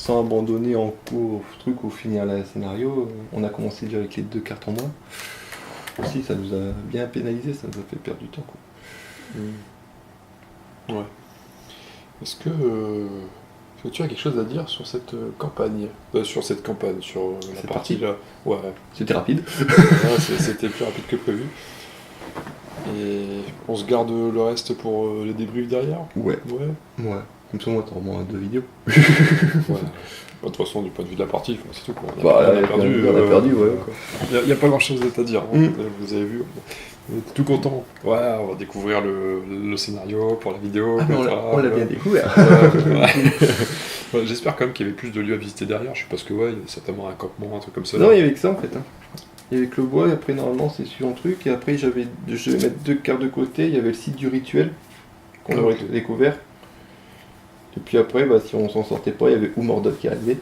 abandonner en cours truc ou finir le scénario, on a commencé déjà avec les 2 cartes en moins. Aussi, ça nous a bien pénalisé, ça nous a fait perdre du temps. Quoi. Ouais. Est-ce que tu as quelque chose à dire sur cette campagne sur la Cette partie partie là? Ouais, C'était rapide. ouais, c'était plus rapide que prévu. Et on se garde le reste pour les débriefs derrière? Ouais. Ouais. Comme ça, moi, t'as au moins 2 vidéos. Ouais. De toute façon, du point de vue de la partie, c'est tout. Quoi. On a perdu, ouais. Il n'y a pas grand chose à dire. Hein. Mm. Vous avez vu, on est tout content. Ouais, on va découvrir le scénario pour la vidéo. Ah, mais on l'a bien découvert. Ouais, j'espère quand même qu'il y avait plus de lieux à visiter derrière. Je sais pas ce que, il y a certainement un campement, un truc comme ça. Non, il y avait que ça en fait. Hein. Il y avait que le bois, et après, normalement, c'est suivant le truc. Et après, je vais mettre 2 cartes de côté. Il y avait le site du rituel qu'on aurait découvert. Et puis après, si on s'en sortait pas, il y avait Umordot qui arrivait,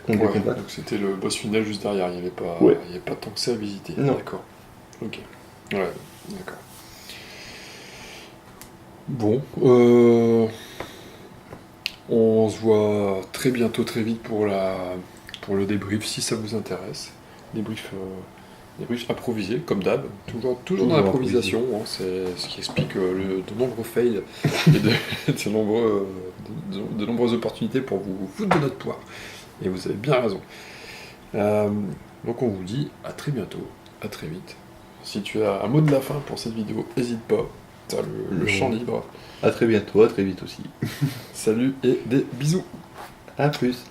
qu'on devait combattre. Donc c'était le boss final juste derrière, il n'y avait pas, Ouais. il y avait pas tant que ça à visiter. Non. D'accord. Ok. Ouais, d'accord. Bon, on se voit très bientôt, très vite pour le débrief si ça vous intéresse. Débrief, débrief improvisé, comme d'hab, toujours dans l'improvisation, hein, c'est ce qui explique de nombreux fails et de nombreuses opportunités pour vous foutre de notre poire. Et vous avez bien raison. Donc on vous dit à très bientôt, à très vite. Si tu as un mot de la fin pour cette vidéo, n'hésite pas, t'as le champ libre. À très bientôt, à très vite aussi. Salut et des bisous. À plus.